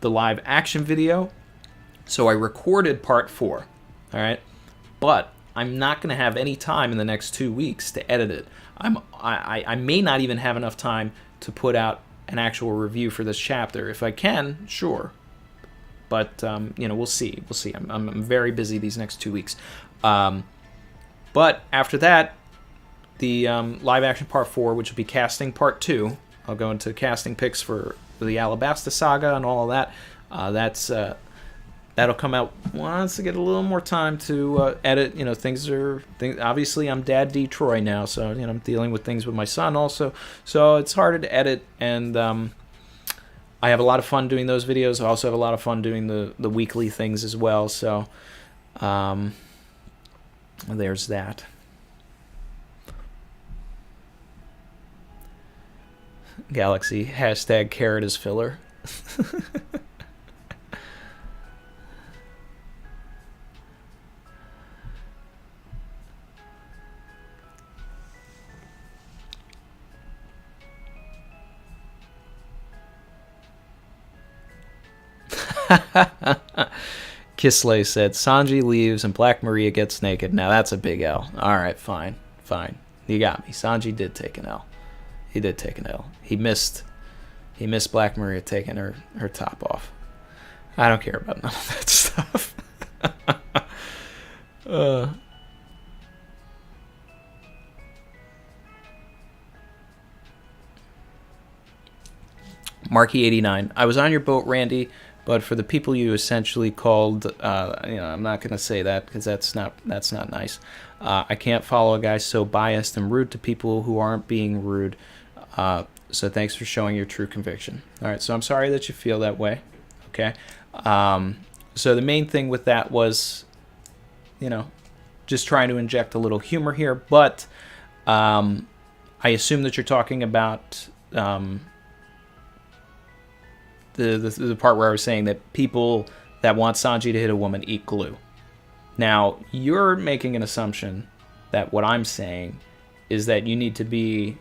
A: The live action video, so I recorded part 4, all right? But I'm not going to have any time in the next 2 weeks to edit it. I may not even have enough time to put out an actual review for this chapter. If I can, sure. But, you know, we'll see. We'll see. I'm very busy these next 2 weeks. But after that, the live action part 4, which will be casting part 2, I'll go into casting picks for the Alabasta saga and all of that. That'll come out once I get a little more time to edit. You know, things. Obviously, I'm Dad D. Troy now, so, you know, I'm dealing with things with my son also. So it's harder to edit, and I have a lot of fun doing those videos. I also have a lot of fun doing the weekly things as well. So, There's that. Galaxy, hashtag carrot is filler. Kisley said, Sanji leaves and Black Maria gets naked. Now that's a big L. Alright, fine. You got me. Sanji did take an L. He did take an L. He missed Black Maria taking her top off. I don't care about none of that stuff. Marky89. I was on your boat, Randy, but for the people you essentially called, I'm not going to say that because that's not nice. I can't follow a guy so biased and rude to people who aren't being rude. So thanks for showing your true conviction. All right, so I'm sorry that you feel that way. Okay. So the main thing with that was, just trying to inject a little humor here. But I assume that you're talking about the part where I was saying that people that want Sanji to hit a woman eat glue. Now, you're making an assumption that what I'm saying is that you need to be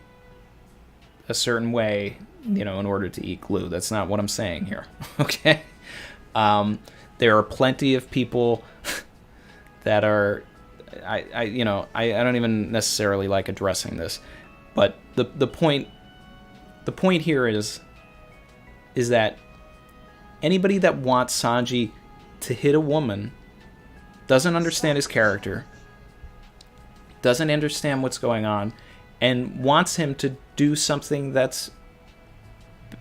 A: a certain way, in order to eat glue. That's not what I'm saying here. Okay? There are plenty of people that are, I don't even necessarily like addressing this, but the point here is that anybody that wants Sanji to hit a woman doesn't understand his character, doesn't understand what's going on, and wants him to do something that's...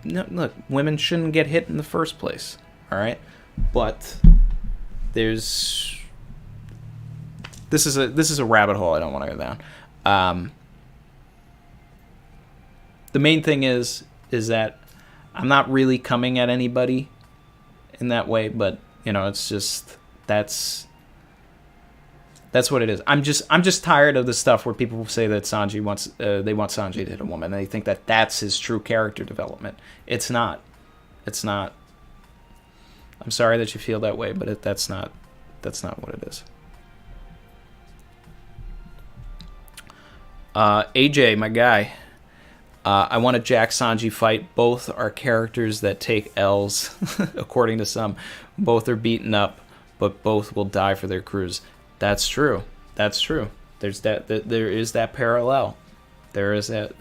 A: No, look, women shouldn't get hit in the first place, all right? But there's... This is a rabbit hole I don't want to go down. The main thing is that I'm not really coming at anybody in that way, but it's just that's what it is. I'm just tired of the stuff where people say that Sanji they want Sanji to hit a woman, and they think that that's his true character development. It's not. I'm sorry that you feel that way, but that's not what it is. AJ, my guy. I want a Jack Sanji fight. Both are characters that take L's, according to some. Both are beaten up, but both will die for their crews. That's true. There's that. There is that parallel. There is that.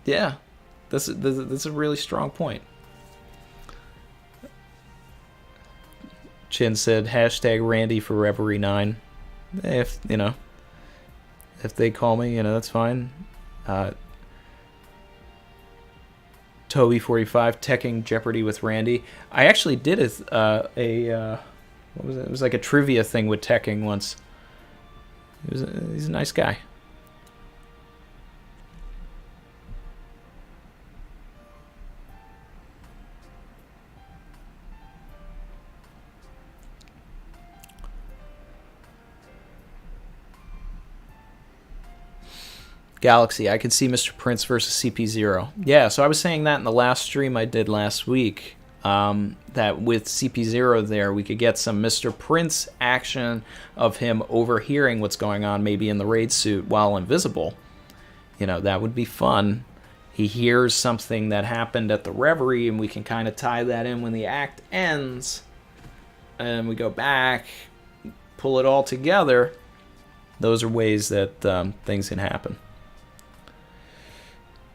A: Yeah. That's a really strong point. Chin said hashtag Randy for Reverie 9. If they call me, that's fine. Toby45 teching Jeopardy with Randy. I actually did what was it? It was like a trivia thing with teching once. He's a nice guy. Galaxy, I could see Mr. Prince versus CP0. Yeah, so I was saying that in the last stream I did last week, that with CP0 there, we could get some Mr. Prince action of him overhearing what's going on, maybe in the raid suit while invisible. That would be fun. He hears something that happened at the Reverie, and we can kind of tie that in when the act ends, and we go back, pull it all together. Those are ways that things can happen.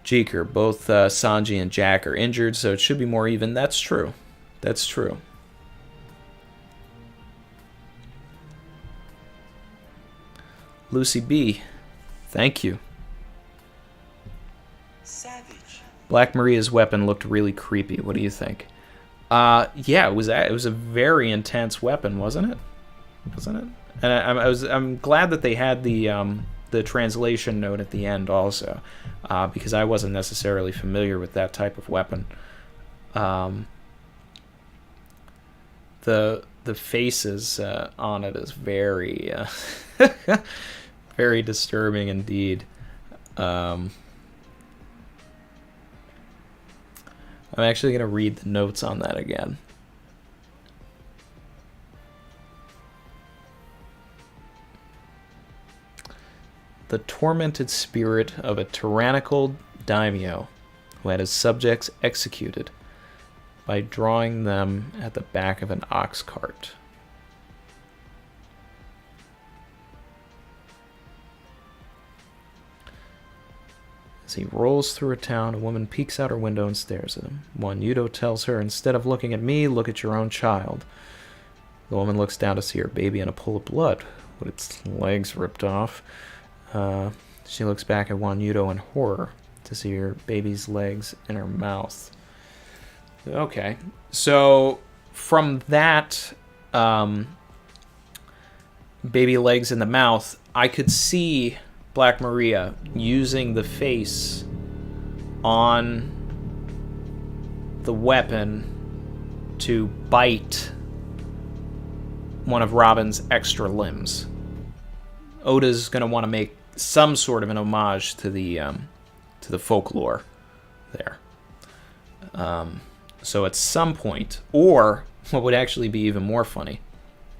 A: Jeeker, both Sanji and Jack are injured, so it should be more even. That's true. Lucy B, thank you.
B: Savage.
A: Black Maria's weapon looked really creepy. What do you think? Yeah, it was a very intense weapon, wasn't it? And I'm glad that they had the translation note at the end also, because I wasn't necessarily familiar with that type of weapon. The the faces on it is very very disturbing indeed. I'm actually going to read the notes on that again. The tormented spirit of a tyrannical daimyo who had his subjects executed by drawing them at the back of an ox cart. As he rolls through a town, a woman peeks out her window and stares at him. Wano tells her, "Instead of looking at me, look at your own child." The woman looks down to see her baby in a pool of blood, with its legs ripped off. She looks back at Wano in horror to see her baby's legs in her mouth. Okay, so from that baby legs in the mouth, I could see Black Maria using the face on the weapon to bite one of Robin's extra limbs. Oda's going to want to make some sort of an homage to the folklore there. So at some point, or what would actually be even more funny,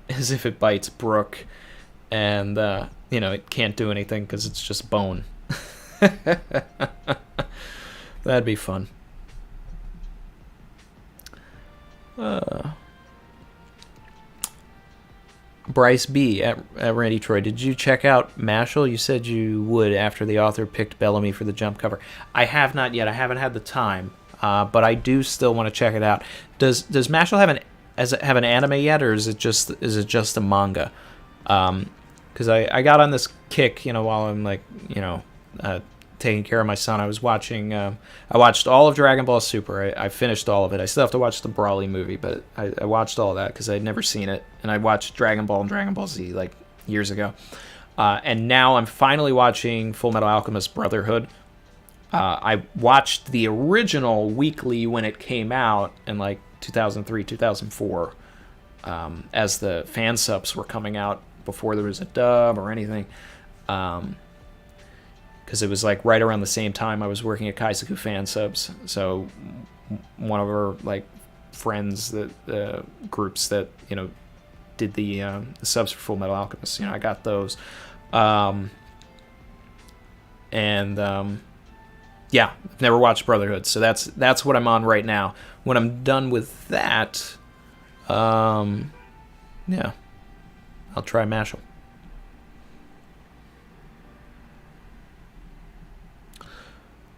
A: is if it bites Brook and, it can't do anything because it's just bone. That'd be fun. Bryce B. at Randy Troy, did you check out Mashal? You said you would after the author picked Bellamy for the jump cover. I have not yet. I haven't had the time, but I do still want to check it out. Does Mashal have an anime yet, or is it just a manga? Because I got on this kick, while I'm taking care of my son. I was watching. I watched all of Dragon Ball Super. I finished all of it. I still have to watch the Broly movie, but I watched all of that because I'd never seen it. And I watched Dragon Ball and Dragon Ball Z like years ago. And now I'm finally watching Full Metal Alchemist Brotherhood. I watched the original weekly when it came out in like 2003, 2004, as the fan subs were coming out before there was a dub or anything. Because it was like right around the same time I was working at Kaisaku fan subs. So one of our like friends that groups that did the subs for Full Metal Alchemist, I got those. Yeah, I've never watched Brotherhood, so that's what I'm on right now. When I'm done with that, yeah, I'll try Mashal.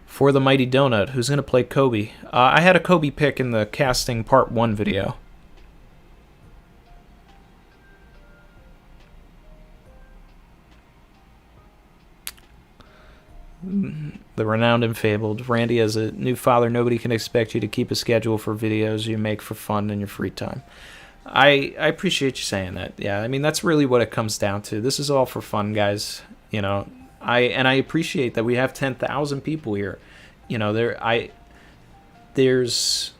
A: For the Mighty Donut, who's going to play Kobe? I had a Kobe pick in the casting part 1 video. The renowned and fabled. Randy, as a new father, nobody can expect you to keep a schedule for videos you make for fun in your free time. I appreciate you saying that. Yeah, I mean, that's really what it comes down to. This is all for fun, guys. I appreciate that we have 10,000 people here. There's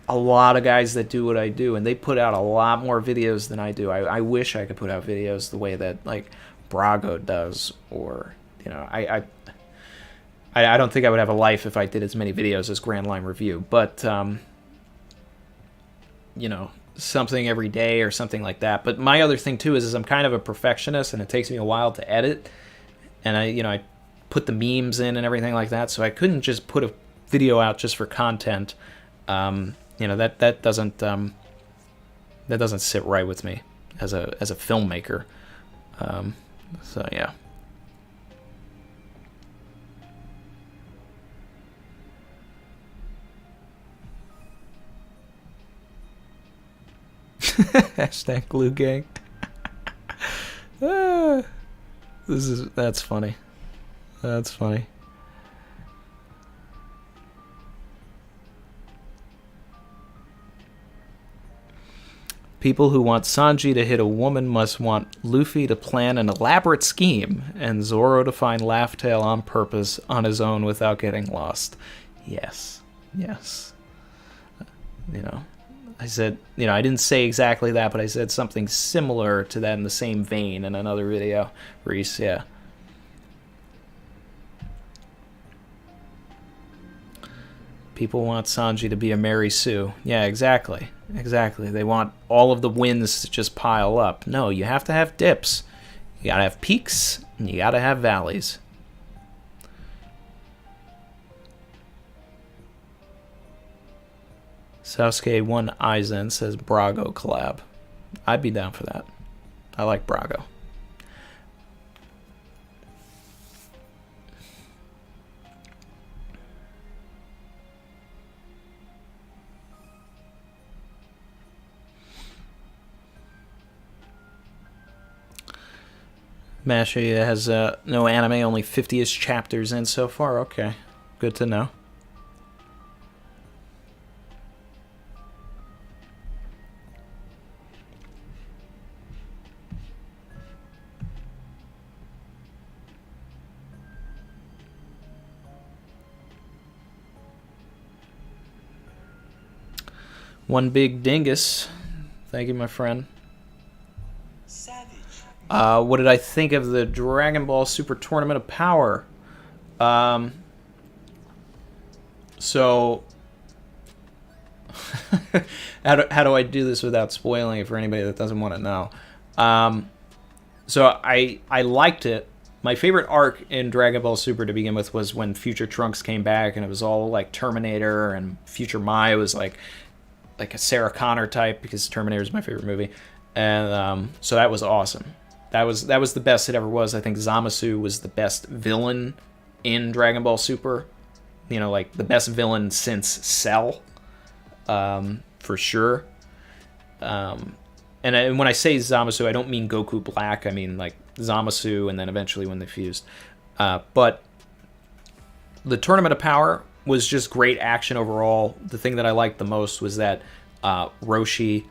A: a lot of guys that do what I do, and they put out a lot more videos than I do. I wish I could put out videos the way that like Brago does, or I don't think I would have a life if I did as many videos as Grand Line Review, but something every day or something like that. But my other thing too is I'm kind of a perfectionist, and it takes me a while to edit, and I put the memes in and everything like that, so I couldn't just put a video out just for content. That doesn't sit right with me as a filmmaker. So yeah. Hashtag glue gang. That's funny. That's funny. People who want Sanji to hit a woman must want Luffy to plan an elaborate scheme and Zoro to find Laugh Tale on purpose on his own without getting lost. Yes. I said, you know, I didn't say exactly that, but I said something similar to that in the same vein in another video. Reese, yeah. People want Sanji to be a Mary Sue. Yeah, exactly. Exactly. They want all of the wins to just pile up. No, you have to have dips. You gotta have peaks, and you gotta have valleys. Sasuke 1 Aizen says Brago collab. I'd be down for that. I like Brago. Masha has no anime, only 50-ish chapters in so far. Okay, good to know. One big dingus. Thank you, my friend.
B: Savage.
A: What did I think of the Dragon Ball Super Tournament of Power? So, how do I do this without spoiling it for anybody that doesn't want to know? So I liked it. My favorite arc in Dragon Ball Super to begin with was when Future Trunks came back, and it was all like Terminator, and Future Mai was like a Sarah Connor type, because Terminator is my favorite movie, and so that was awesome. That was the best it ever was. I think Zamasu was the best villain in Dragon Ball Super. You know, like the best villain since Cell, for sure. And when I say Zamasu, I don't mean Goku Black. I mean like Zamasu, and then eventually when they fused. But the Tournament of Power was just great action overall. The thing that I liked the most was that Roshi,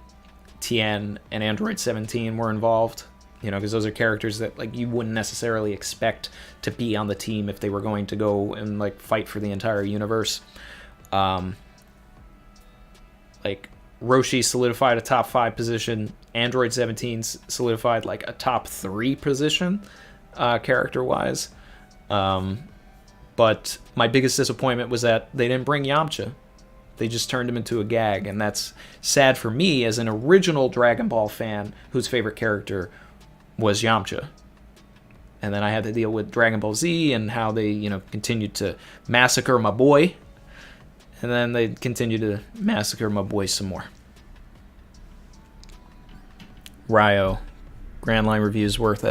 A: Tien, and Android 17 were involved. You know, because those are characters that like you wouldn't necessarily expect to be on the team if they were going to go and like fight for the entire universe. Like Roshi solidified a top 5 position. Android 17 solidified like a top 3 position, character-wise. But my biggest disappointment was that they didn't bring Yamcha. They just turned him into a gag, and that's sad for me as an original Dragon Ball fan whose favorite character was Yamcha. And then I had to deal with Dragon Ball Z and how they, you know, continued to massacre my boy. And then they continued to massacre my boy some more. Ryo, Grand Line Reviews work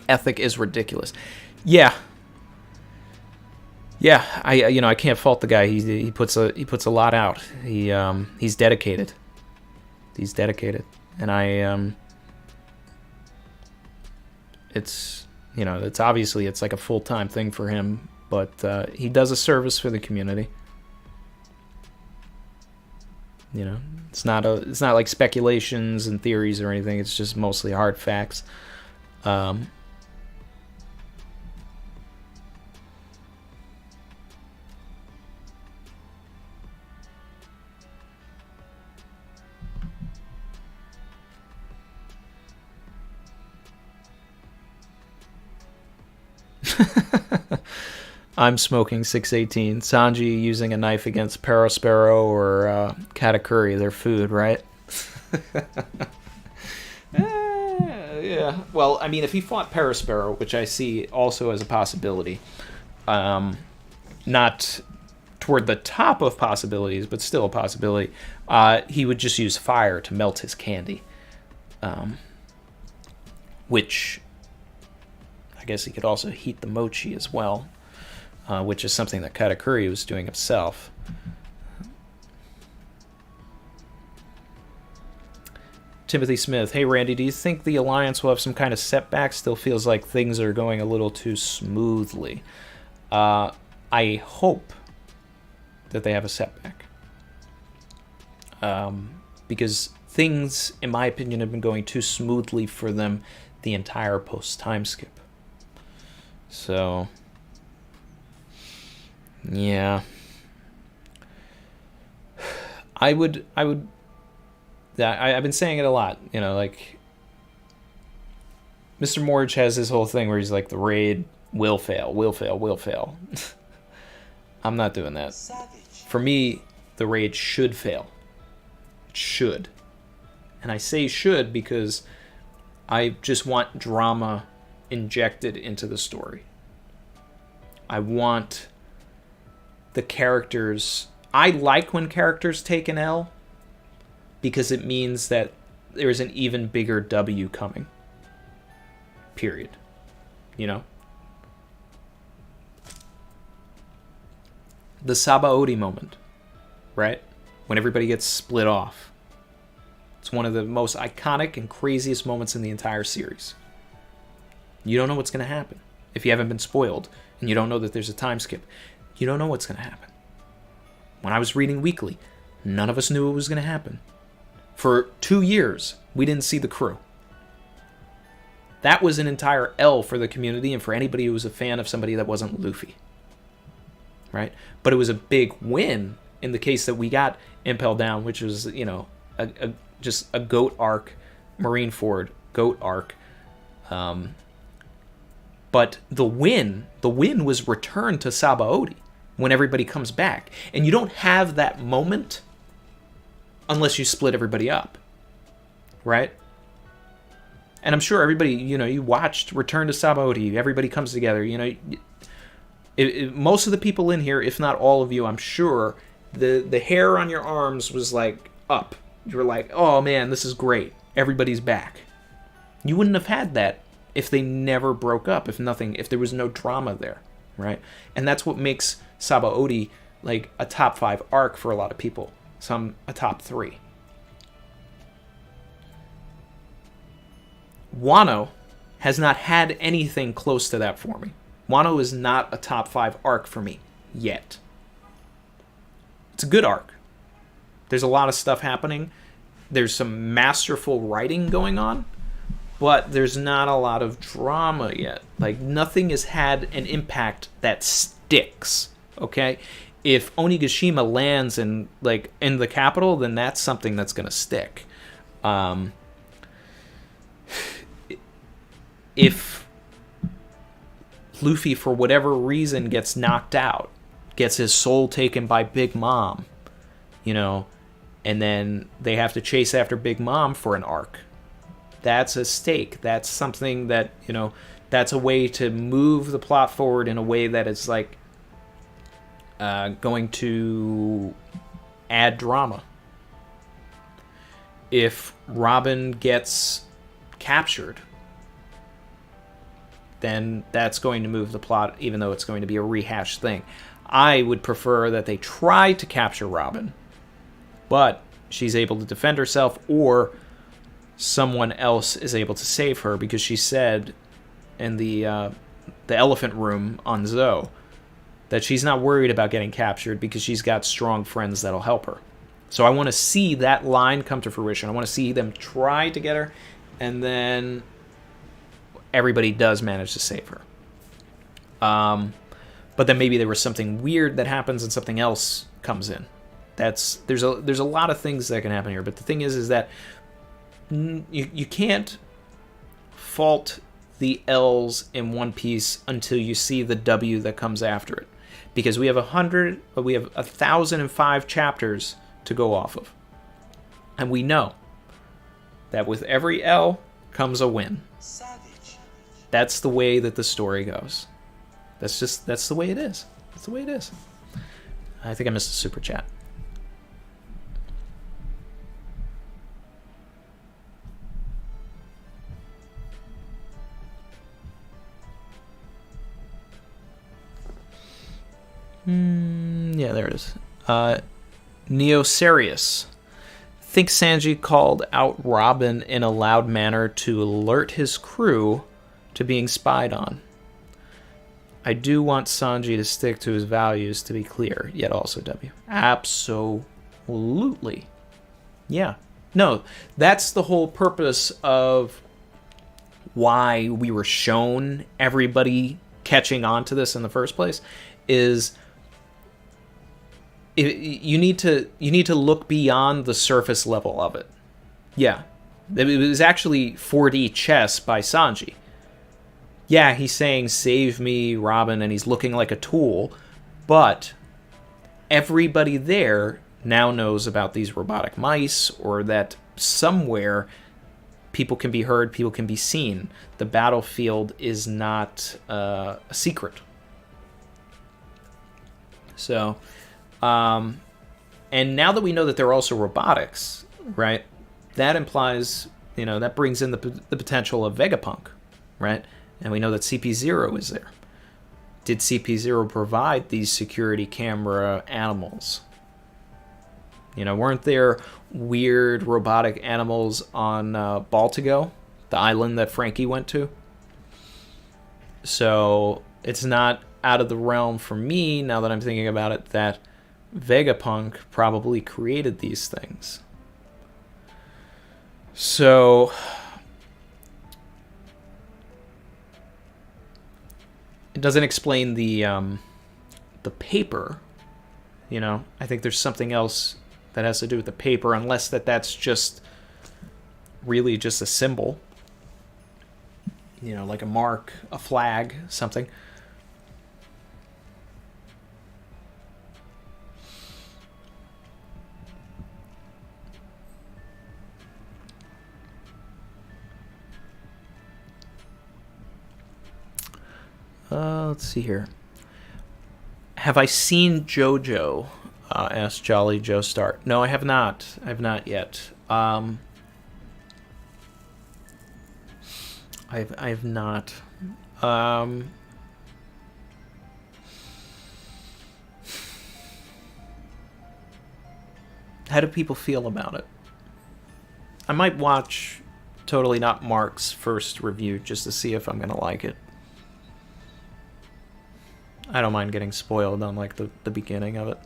A: ethic is ridiculous. Yeah, I can't fault the guy. He puts a lot out. He's dedicated. He's dedicated, and it's, you know, it's obviously it's like a full-time thing for him, but he does a service for the community. You know, it's not like speculations and theories or anything. It's just mostly hard facts. I'm smoking 618. Sanji using a knife against Perospero or Katakuri, their food, right? Yeah. Well, I mean, if he fought Perospero, which I see also as a possibility, not toward the top of possibilities, but still a possibility, he would just use fire to melt his candy. Which I guess he could also heat the mochi as well. Which is something that Katakuri was doing himself. Timothy Smith, hey Randy, do you think the Alliance will have some kind of setback? Still feels like things are going a little too smoothly. I hope that they have a setback. Because things, in my opinion, have been going too smoothly for them the entire post-time skip. So yeah. I've been saying it a lot, like Mr. Morge has this whole thing where he's like, the raid will fail, will fail, will fail. I'm not doing that.
B: Savage.
A: For me, the raid should fail. It should. And I say should because I just want drama injected into the story. I want the characters... I like when characters take an L because it means that there's an even bigger W coming. Period. The Sabaody moment, right? When everybody gets split off. It's one of the most iconic and craziest moments in the entire series. You don't know what's going to happen. If you haven't been spoiled and you don't know that there's a time skip, you don't know what's going to happen. When I was reading weekly, none of us knew what was going to happen. For 2 years, we didn't see the crew. That was an entire L for the community and for anybody who was a fan of somebody that wasn't Luffy. Right? But it was a big win in the case that we got Impel Down, which was, just a GOAT arc, Marineford GOAT arc. But the win was return to Sabaody when everybody comes back. And you don't have that moment unless you split everybody up. Right? And I'm sure everybody, you watched Return to Sabaody. Everybody comes together. Most of the people in here, if not all of you, I'm sure, the hair on your arms was like up. You were like, oh man, this is great. Everybody's back. You wouldn't have had that if they never broke up, if there was no drama there, right? And that's what makes Sabaody like a top 5 arc for a lot of people. Some a top 3. Wano has not had anything close to that for me. Wano is not a top 5 arc for me yet. It's a good arc. There's a lot of stuff happening. There's some masterful writing going on, but there's not a lot of drama yet. Like, nothing has had an impact that sticks, okay? If Onigashima lands in the capital, then that's something that's going to stick. If Luffy, for whatever reason, gets knocked out, gets his soul taken by Big Mom, and then they have to chase after Big Mom for an arc. That's a stake. That's something that, that's a way to move the plot forward in a way that is going to add drama. If Robin gets captured, then that's going to move the plot, even though it's going to be a rehashed thing. I would prefer that they try to capture Robin, but she's able to defend herself, or someone else is able to save her, because she said in the elephant room on Zoe that she's not worried about getting captured because she's got strong friends that'll help her. So I want to see that line come to fruition. I want to see them try to get her, and then everybody does manage to save her. But then maybe there was something weird that happens and something else comes in. There's a lot of things that can happen here, but the thing is that you can't fault the L's in One Piece until you see the W that comes after it, because we have 1,005 chapters to go off of, and we know that with every L comes a win.
B: Savage.
A: That's the way that the story goes. That's the way it is. That's the way it is. I think I missed a super chat. Yeah, there it is. Neosarius. Think Sanji called out Robin in a loud manner to alert his crew to being spied on. I do want Sanji to stick to his values, to be clear, yet also W. Absolutely. Yeah. No, that's the whole purpose of why we were shown everybody catching on to this in the first place, is you need to look beyond the surface level of it. Yeah, it was actually 4D chess by Sanji. Yeah, he's saying save me, Robin, and he's looking like a tool, but everybody there now knows about these robotic mice, or that somewhere people can be heard, people can be seen. The battlefield is not a secret. So, and now that we know that they're also robotics, right, that implies, that brings in the potential of Vegapunk, right? And we know that CP0 is there. Did CP0 provide these security camera animals? Weren't there weird robotic animals on Baltigo, the island that Frankie went to? So it's not out of the realm for me, now that I'm thinking about it, that Vegapunk probably created these things. So it doesn't explain the paper. I think there's something else that has to do with the paper, unless that's just really just a symbol. Like a mark, a flag, something. Let's see here. Have I seen JoJo? Asked Jolly Joe Start. No, I have not. I have not yet. I have not. How do people feel about it? I might watch Totally Not Mark's first review just to see if I'm gonna like it. I don't mind getting spoiled on like the beginning of it.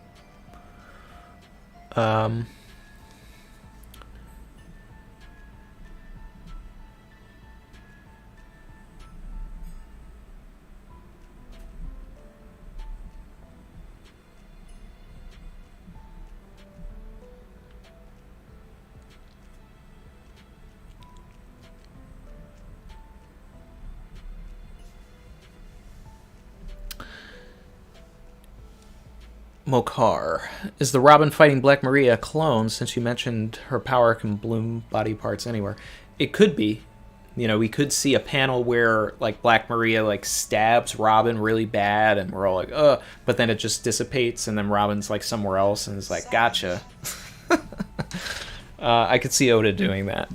A: Mokar. Is the Robin fighting Black Maria a clone, since you mentioned her power can bloom body parts anywhere? It could be. We could see a panel where like Black Maria like stabs Robin really bad and we're all like, ugh, but then it just dissipates and then Robin's like somewhere else and is like, gotcha. I could see Oda doing that.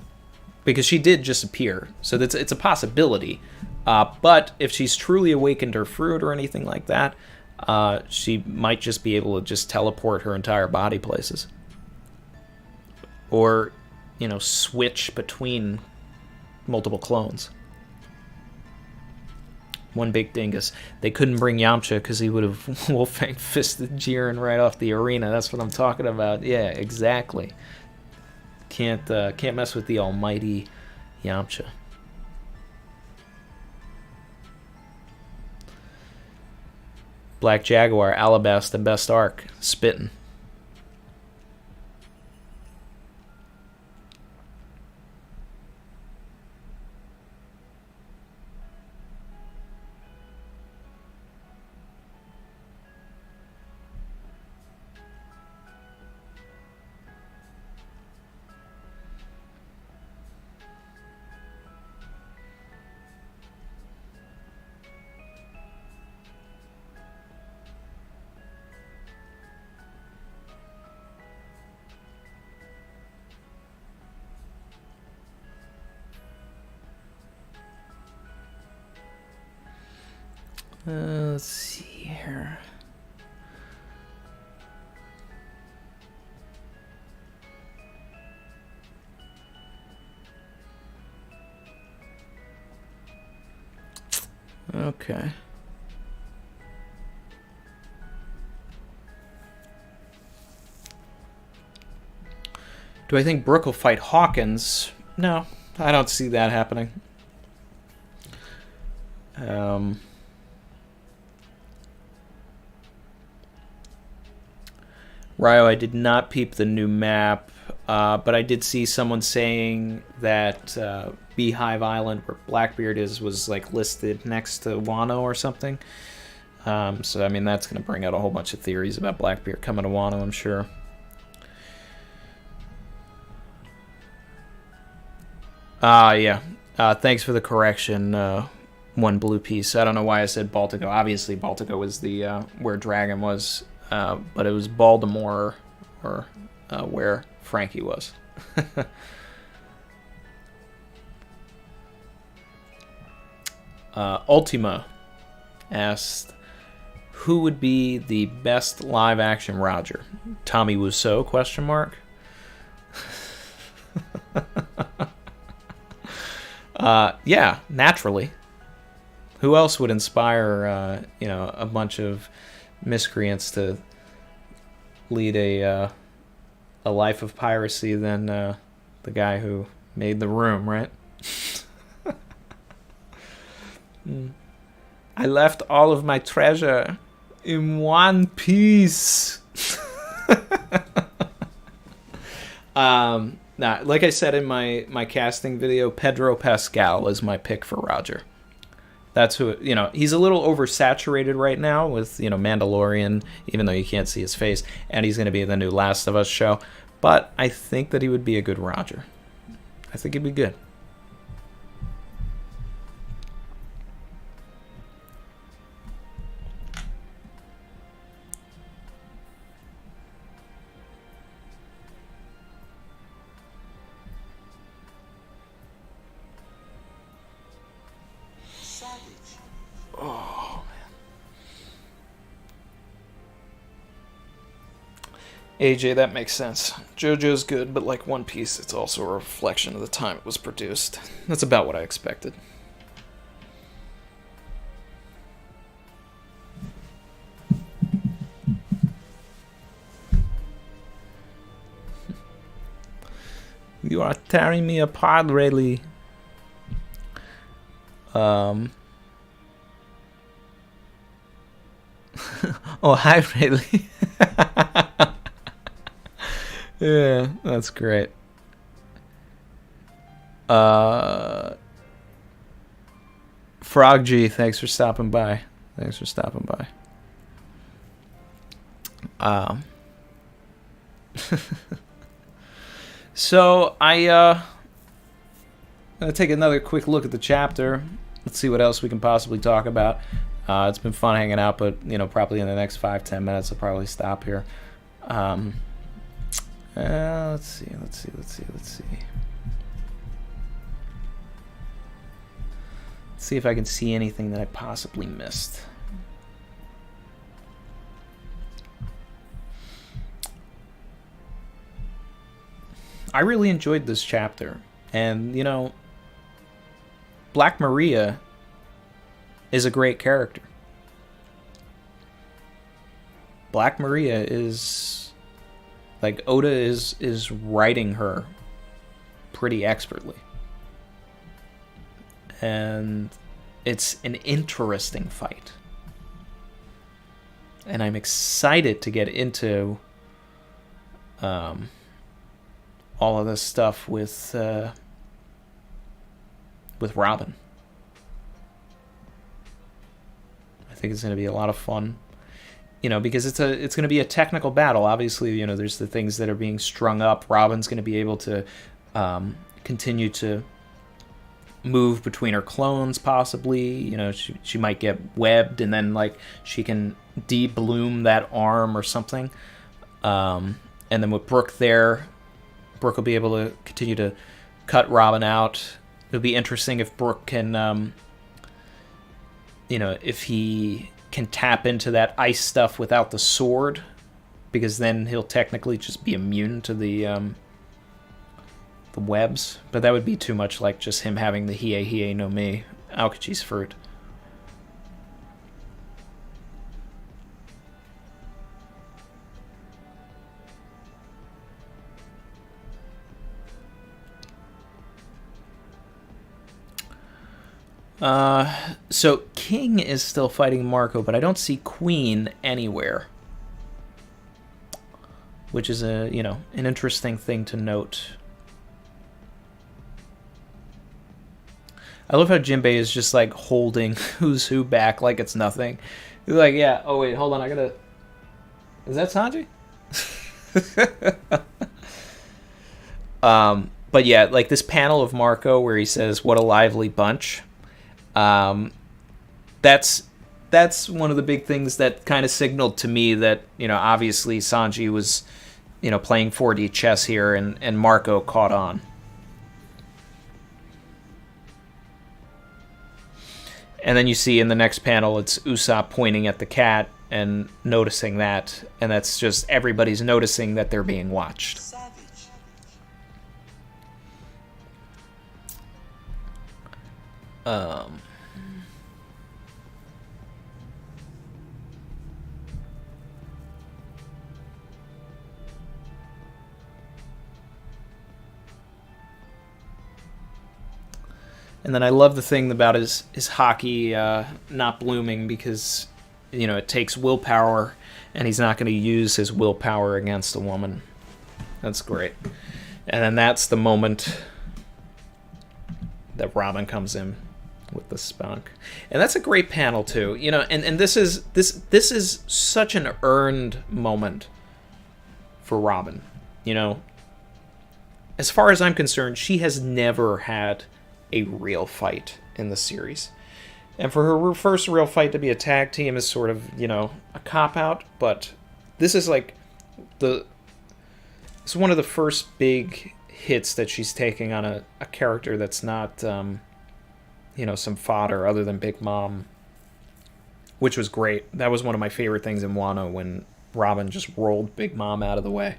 A: Because she did just appear. So it's a possibility. But if she's truly awakened her fruit or anything like that, she might just be able to just teleport her entire body places. Or, switch between multiple clones. One big dingus. They couldn't bring Yamcha because he would have Wolfang fisted Jiren right off the arena. That's what I'm talking about. Yeah, exactly. Can't mess with the almighty Yamcha. Black Jaguar, Alabasta, best arc, spittin'. Let's see here. Okay. Do I think Brook will fight Hawkins? No, I don't see that happening. Ryo, I did not peep the new map, but I did see someone saying that Beehive Island, where Blackbeard is, was like listed next to Wano or something. So I mean, that's going to bring out a whole bunch of theories about Blackbeard coming to Wano, I'm sure. Yeah. Thanks for the correction. One blue piece. I don't know why I said Baltico. Obviously, Baltico was the where Dragon was, but it was Baltimore, or where Frankie was. Ultima asked, who would be the best live-action Roger? Tommy Wiseau? Question mark. Yeah, naturally. Who else would inspire, a bunch of miscreants to lead a life of piracy than the guy who made The Room, right? I left all of my treasure in one piece. Like I said in my casting video, Pedro Pascal is my pick for Roger. That's who, he's a little oversaturated right now with, Mandalorian, even though you can't see his face, and he's going to be in the new Last of Us show. But I think that he would be a good Roger. I think he'd be good. Oh, man. AJ, that makes sense. JoJo's good, but like One Piece, it's also a reflection of the time it was produced. That's about what I expected. You are tearing me apart, really. Oh, hi, really? Yeah, that's great. Frog G, thanks for stopping by. So I'm gonna take another quick look at the chapter. Let's see what else we can possibly talk about. It's been fun hanging out, but probably in the next 5-10 minutes I'll probably stop here. Let's see. Let's see if I can see anything that I possibly missed. I really enjoyed this chapter, and Black Maria is a great character. Black Maria is like, Oda is writing her pretty expertly, and it's an interesting fight, and I'm excited to get into all of this stuff with Robin. I think it's going to be a lot of fun, because it's going to be a technical battle. Obviously, there's the things that are being strung up. Robin's going to be able to continue to move between her clones, possibly. She might get webbed, and then she can de-bloom that arm or something. And then with Brook there, Brook will be able to continue to cut Robin out. It'll be interesting if Brook can, if he can tap into that ice stuff without the sword, because then he'll technically just be immune to the webs. But that would be too much like just him having the Hiei no Mi, Aokichi's fruit. So King is still fighting Marco, but I don't see Queen anywhere. which is a an interesting thing to note. I love how Jinbei is just like holding Who's Who back like it's nothing. He's like, yeah. Oh wait, hold on. I gotta. Is that Sanji? But yeah, like this panel of Marco where he says, "What a lively bunch." That's one of the big things that kind of signaled to me that obviously Sanji was playing 4D chess here, and Marco caught on. And then you see in the next panel, it's Usopp pointing at the cat and noticing that, and that's just everybody's noticing that they're being watched.
B: Savage.
A: And then I love the thing about his hockey not blooming, because it takes willpower, and he's not going to use his willpower against a woman. That's great. And then that's the moment that Robin comes in with the spunk, and that's a great panel too. And this is such an earned moment for Robin. As far as I'm concerned, she has never had a real fight in the series. And for her first real fight to be a tag team is sort of, a cop-out, but this is like it's one of the first big hits that she's taking on a character that's not, some fodder other than Big Mom, which was great. That was one of my favorite things in Wano, when Robin just rolled Big Mom out of the way.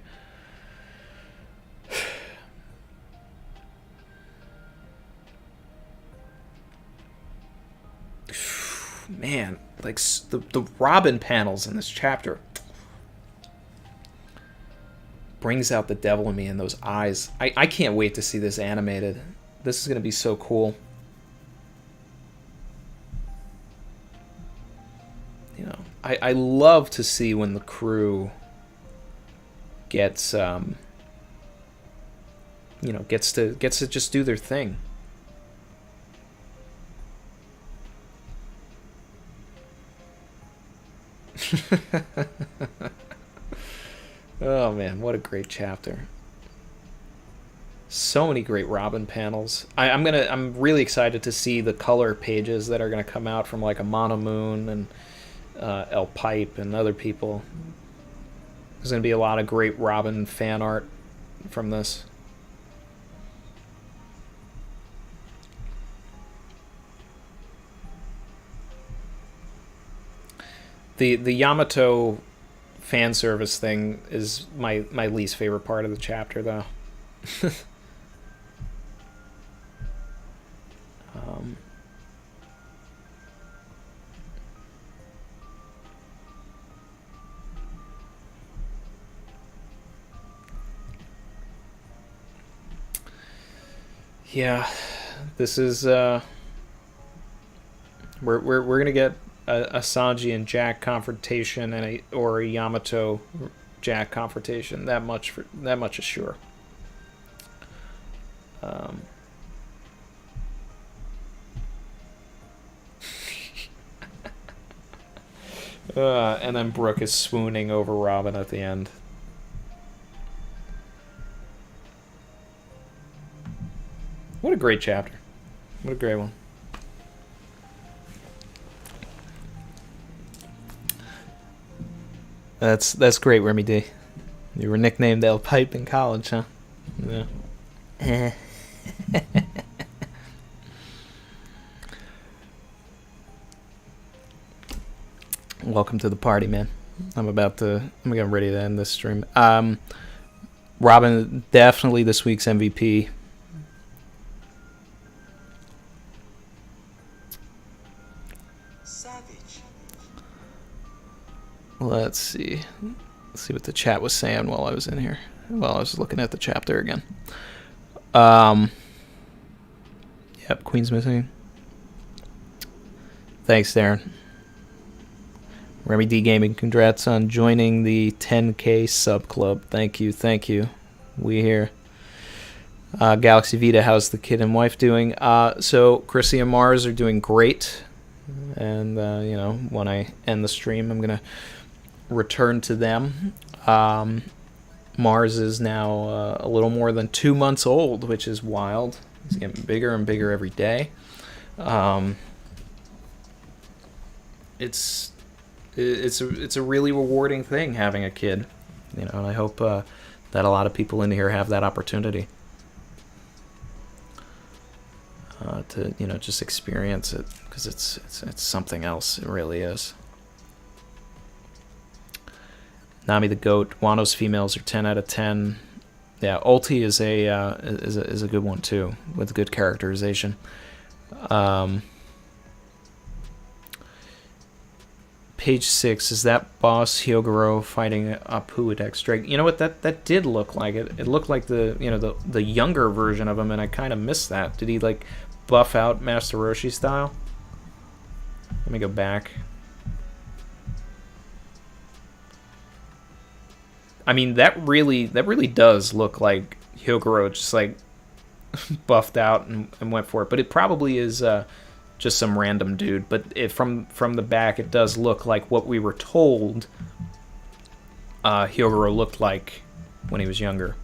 A: Man, like the Robin panels in this chapter brings out the devil in me, in those eyes. I can't wait to see this animated. This is going to be so cool. I love to see when the crew gets gets to just do their thing. Oh man, what a great chapter. So many great Robin panels. I'm really excited to see the color pages that are gonna come out from like a Mono Moon and El Pipe and other people. There's gonna be a lot of great Robin fan art from this. The Yamato fan service thing is my least favorite part of the chapter, though. Yeah, this is we're gonna get a Sanji and Jack confrontation or a Yamato Jack confrontation. That much is sure. And then Brook is swooning over Robin at the end. What a great chapter. What a great one. That's great, Remy D. You were nicknamed El Pipe in college, huh? Yeah. Welcome to the party, man. I'm getting ready to end this stream. Robin, definitely this week's MVP.
B: Savage.
A: Let's see what the chat was saying while I was in here. While I was looking at the chapter again. Yep, Queen's missing. Thanks, Darren. Remy D Gaming, congrats on joining the 10K sub club. Thank you, thank you. We here. Galaxy Vita, how's the kid and wife doing? So Chrissy and Mars are doing great. And, when I end the stream, I'm going to return to them. Mars is now a little more than 2 months old, which is wild. He's getting bigger and bigger every day. It's a really rewarding thing having a kid, and I hope that a lot of people in here have that opportunity to just experience it, because it's something else. It really is. Nami the goat. Wano's females are 10 out of 10. Yeah, Ulti is a good one too, with good characterization. Page 6, is that boss Hyogoro fighting Apu with X Drake? You know what, that did look like it. It looked like the younger version of him, and I kind of missed that. Did he like buff out Master Roshi style? Let me go back. I mean, that really does look like Hyogoro just like buffed out and went for it. But it probably is just some random dude. But from the back, it does look like what we were told Hyogoro looked like when he was younger.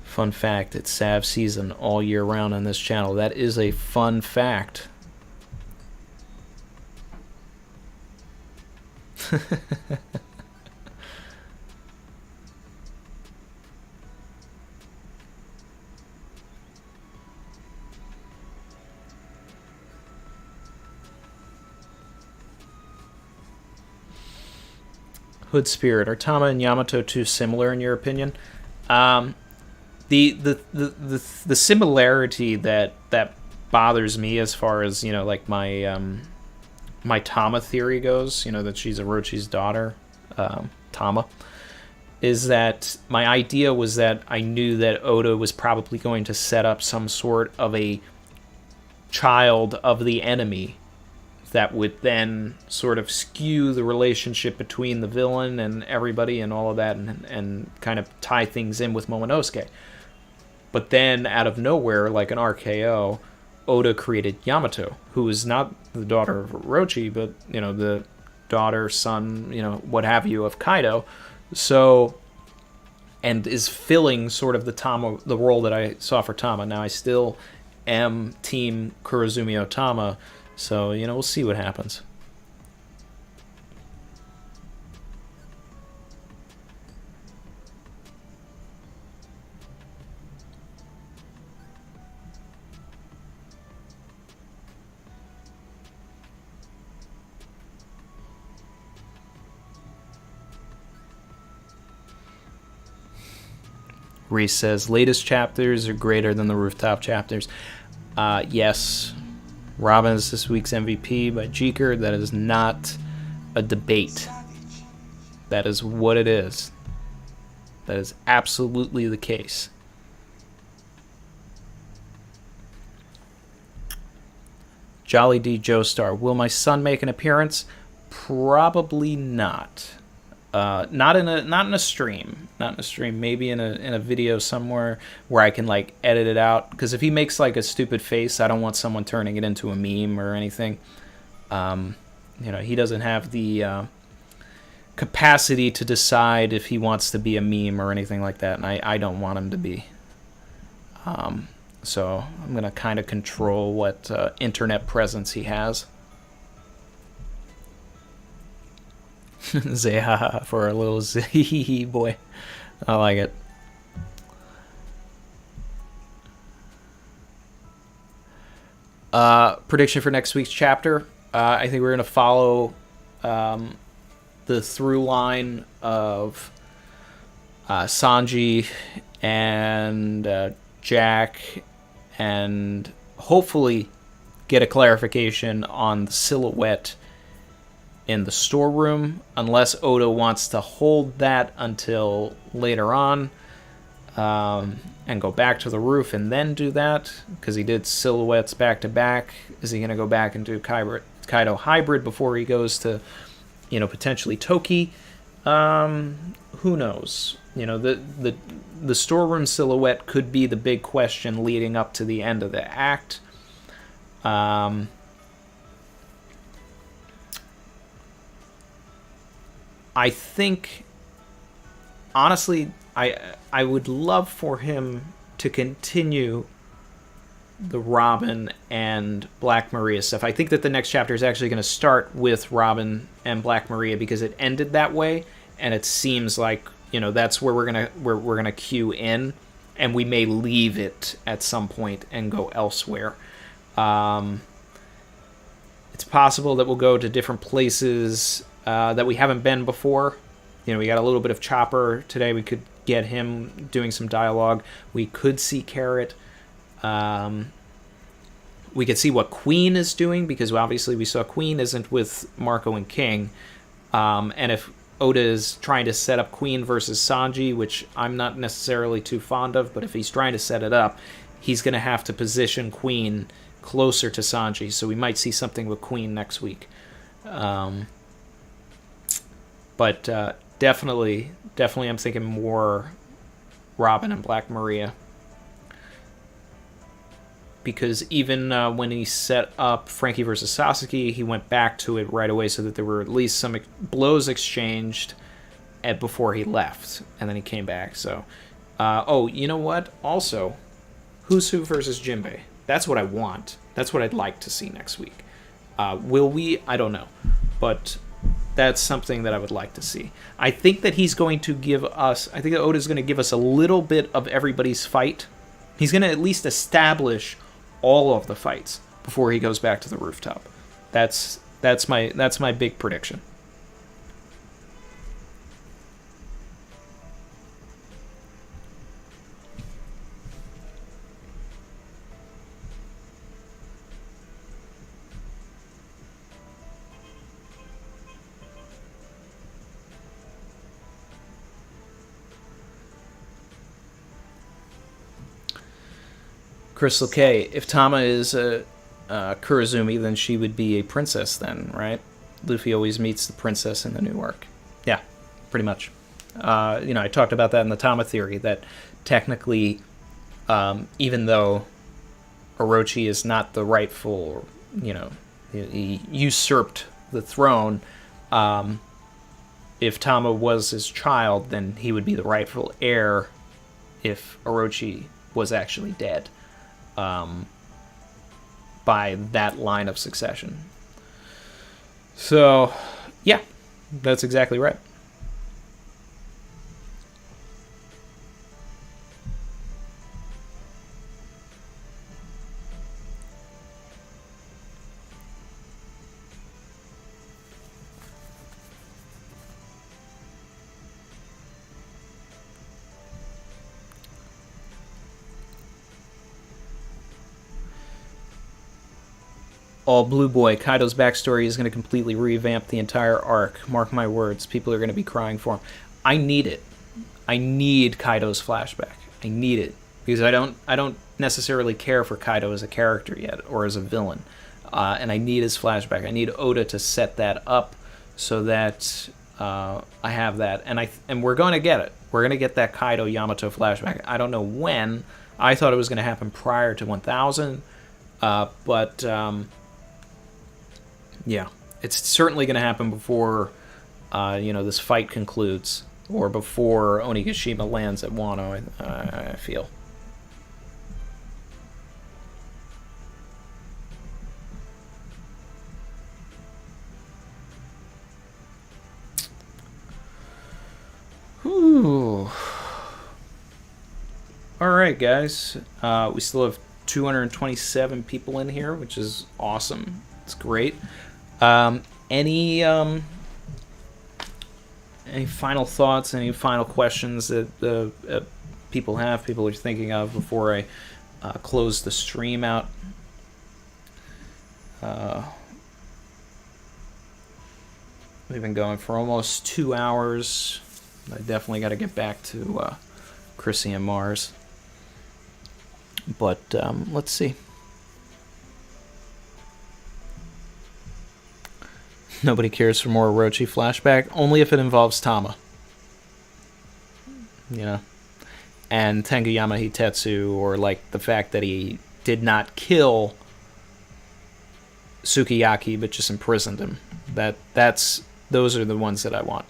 A: Fun fact, it's Sav season all year round on this channel. That is a fun fact. Hood Spirit, are Tama and Yamato too similar in your opinion? The similarity that bothers me, as far as like my Tama theory goes, that she's Orochi's daughter, Tama, is that my idea was that I knew that Oda was probably going to set up some sort of a child of the enemy that would then sort of skew the relationship between the villain and everybody and all of that, and kind of tie things in with Momonosuke. But then, out of nowhere, like an RKO, Oda created Yamato, who is not the daughter of Orochi, but, the daughter, son, what have you, of Kaido. So, and is filling sort of the role that I saw for Tama. Now, I still am team Kurozumi Otama, so, we'll see what happens. Reese says, latest chapters are greater than the rooftop chapters. Yes. Robin is this week's MVP by Jeeker. That is not a debate. That is what it is. That is absolutely the case. Jolly D Joestar, will my son make an appearance? Probably not. Not in a stream. Not in a stream. Maybe in a video somewhere where I can like edit it out. Because if he makes like a stupid face, I don't want someone turning it into a meme or anything. He doesn't have the capacity to decide if he wants to be a meme or anything like that, and I don't want him to be. So I'm gonna kind of control what internet presence he has. Say haha for a little zee boy. I like it. Prediction for next week's chapter. I think we're going to follow the through line of Sanji and Jack, and hopefully get a clarification on the silhouette in the storeroom, unless Oda wants to hold that until later on. and go back to the roof and then do that? Because he did silhouettes back to back. Is he going to go back and do Kaido hybrid before he goes to, potentially Toki? Who knows? The storeroom silhouette could be the big question leading up to the end of the act. I think, honestly, I would love for him to continue the Robin and Black Maria stuff. I think that the next chapter is actually going to start with Robin and Black Maria because it ended that way, and it seems like that's where we're gonna cue in, and we may leave it at some point and go elsewhere. It's possible that we'll go to different places that we haven't been before. We got a little bit of Chopper today. We could get him doing some dialogue. We could see Carrot. We could see what Queen is doing, because obviously we saw Queen isn't with Marco and King. And if Oda is trying to set up Queen versus Sanji, which I'm not necessarily too fond of, but if he's trying to set it up, he's going to have to position Queen closer to Sanji, so we might see something with Queen next week. But definitely I'm thinking more Robin and Black Maria. Because even when he set up Frankie versus Sasuke, he went back to it right away so that there were at least some blows exchanged before he left. And then he came back. So, you know what? Also, Who's Who versus Jinbei. That's what I want. That's what I'd like to see next week. Will we? I don't know. But that's something that I would like to see. I think that he's going to give us... I think that Oda's going to give us a little bit of everybody's fight. He's going to at least establish all of the fights before he goes back to the rooftop. That's my big prediction. Crystal K, if Tama is a Kurazumi, then she would be a princess then, right? Luffy always meets the princess in the new arc. Yeah, pretty much. I talked about that in the Tama theory, that technically, even though Orochi is not the rightful, he usurped the throne, if Tama was his child, then he would be the rightful heir if Orochi was actually dead. By that line of succession. So, yeah, that's exactly right. All Blue Boy, Kaido's backstory is going to completely revamp the entire arc. Mark my words, people are going to be crying for him. I need it. I need Kaido's flashback. I need it. Because I don't necessarily care for Kaido as a character yet, or as a villain. And I need his flashback. I need Oda to set that up so that I have that. And we're going to get it. We're going to get that Kaido Yamato flashback. I don't know when. I thought it was going to happen prior to 1000. But yeah, it's certainly going to happen before, this fight concludes, or before Onigashima lands at Wano, I feel. Ooh. Alright, guys. We still have 227 people in here, which is awesome. It's great. Any final thoughts, any final questions that people are thinking of before I close the stream out? We've been going for almost 2 hours. I definitely got to get back to Chrissy and Mars. But let's see. Nobody cares for more Orochi flashback, only if it involves Tama. You know? And Tenguyama Hitetsu, or like the fact that he did not kill Sukiyaki but just imprisoned him. Those are the ones that I want.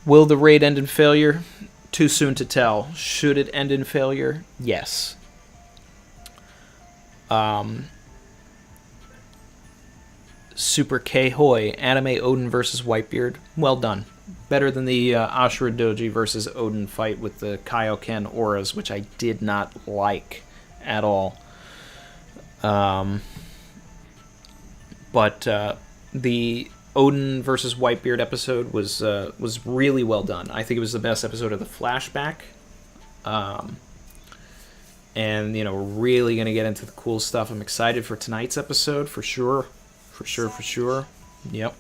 A: Will the raid end in failure? Too soon to tell. Should it end in failure? Yes. Super K-Hoi, anime Odin versus Whitebeard. Well done. Better than the Ashura Doji versus Odin fight with the Kaioken auras, which I did not like at all. But the Odin versus Whitebeard episode was really well done. I think it was the best episode of the flashback. And, you know, we're really going to get into the cool stuff. I'm excited for tonight's episode, for sure. For sure. Yep.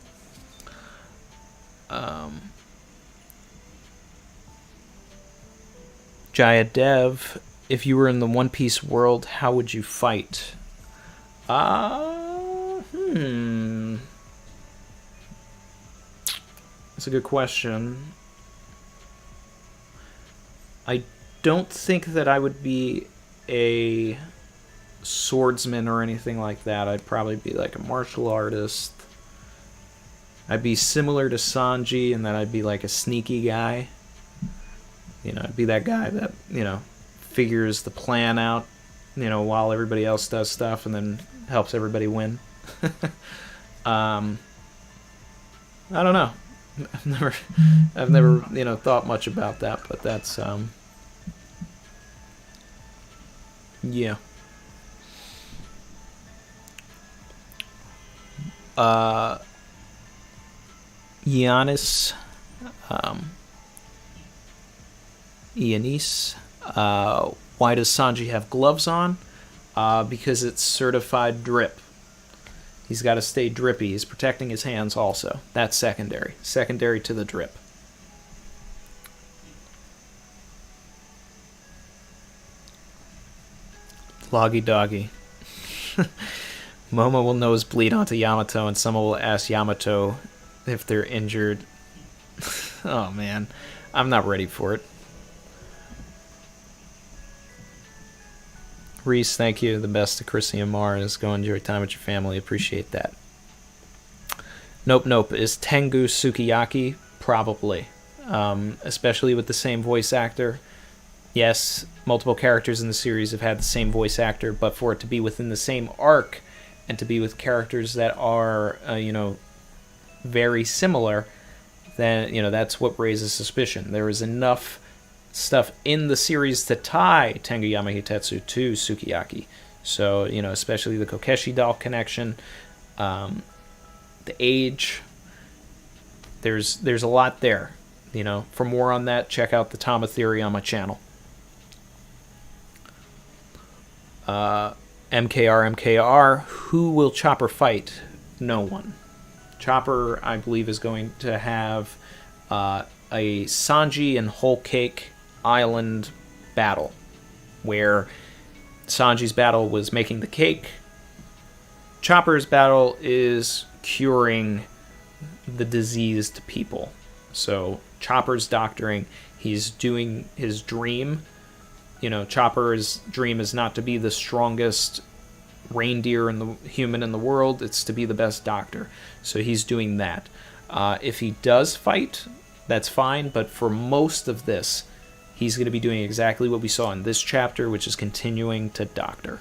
A: Jaya Dev, if you were in the One Piece world, how would you fight? That's a good question. I don't think that I would be a swordsman or anything like that. I'd probably be like a martial artist. I'd be similar to Sanji in that I'd be like a sneaky guy. You know, I'd be that guy that, you know, figures the plan out, you know, while everybody else does stuff and then helps everybody win. I don't know. I've never, you know, thought much about that, but that's, yeah. Giannis, Iannis, why does Sanji have gloves on? Because it's certified drip. He's got to stay drippy. He's protecting his hands also. That's secondary. Secondary to the drip. Loggy doggy. Momo will nose bleed onto Yamato, and someone will ask Yamato if they're injured. Oh, man. I'm not ready for it. Reese, thank you. The best to Chrissy and Mars. Go enjoy time with your family. Appreciate that. Nope. Is Tengu Sukiyaki? Probably. Especially with the same voice actor. Yes, multiple characters in the series have had the same voice actor, but for it to be within the same arc and to be with characters that are, you know, very similar, then, you know, that's what raises suspicion. There is enough stuff in the series to tie Tenguyama Hitetsu to Sukiyaki. So, you know, especially the Kokeshi doll connection, the age, there's a lot there. You know, for more on that, check out the Tama Theory on my channel. MKR, who will Chopper fight? No one. Chopper, I believe, is going to have a Sanji and Whole Cake Island battle, where Sanji's battle was making the cake. Chopper's battle is curing the diseased people. So Chopper's doctoring, he's doing his dream. You know, Chopper's dream is not to be the strongest reindeer and the human in the world, it's to be the best doctor. So he's doing that. If he does fight, that's fine, but for most of this, he's going to be doing exactly what we saw in this chapter, which is continuing to doctor.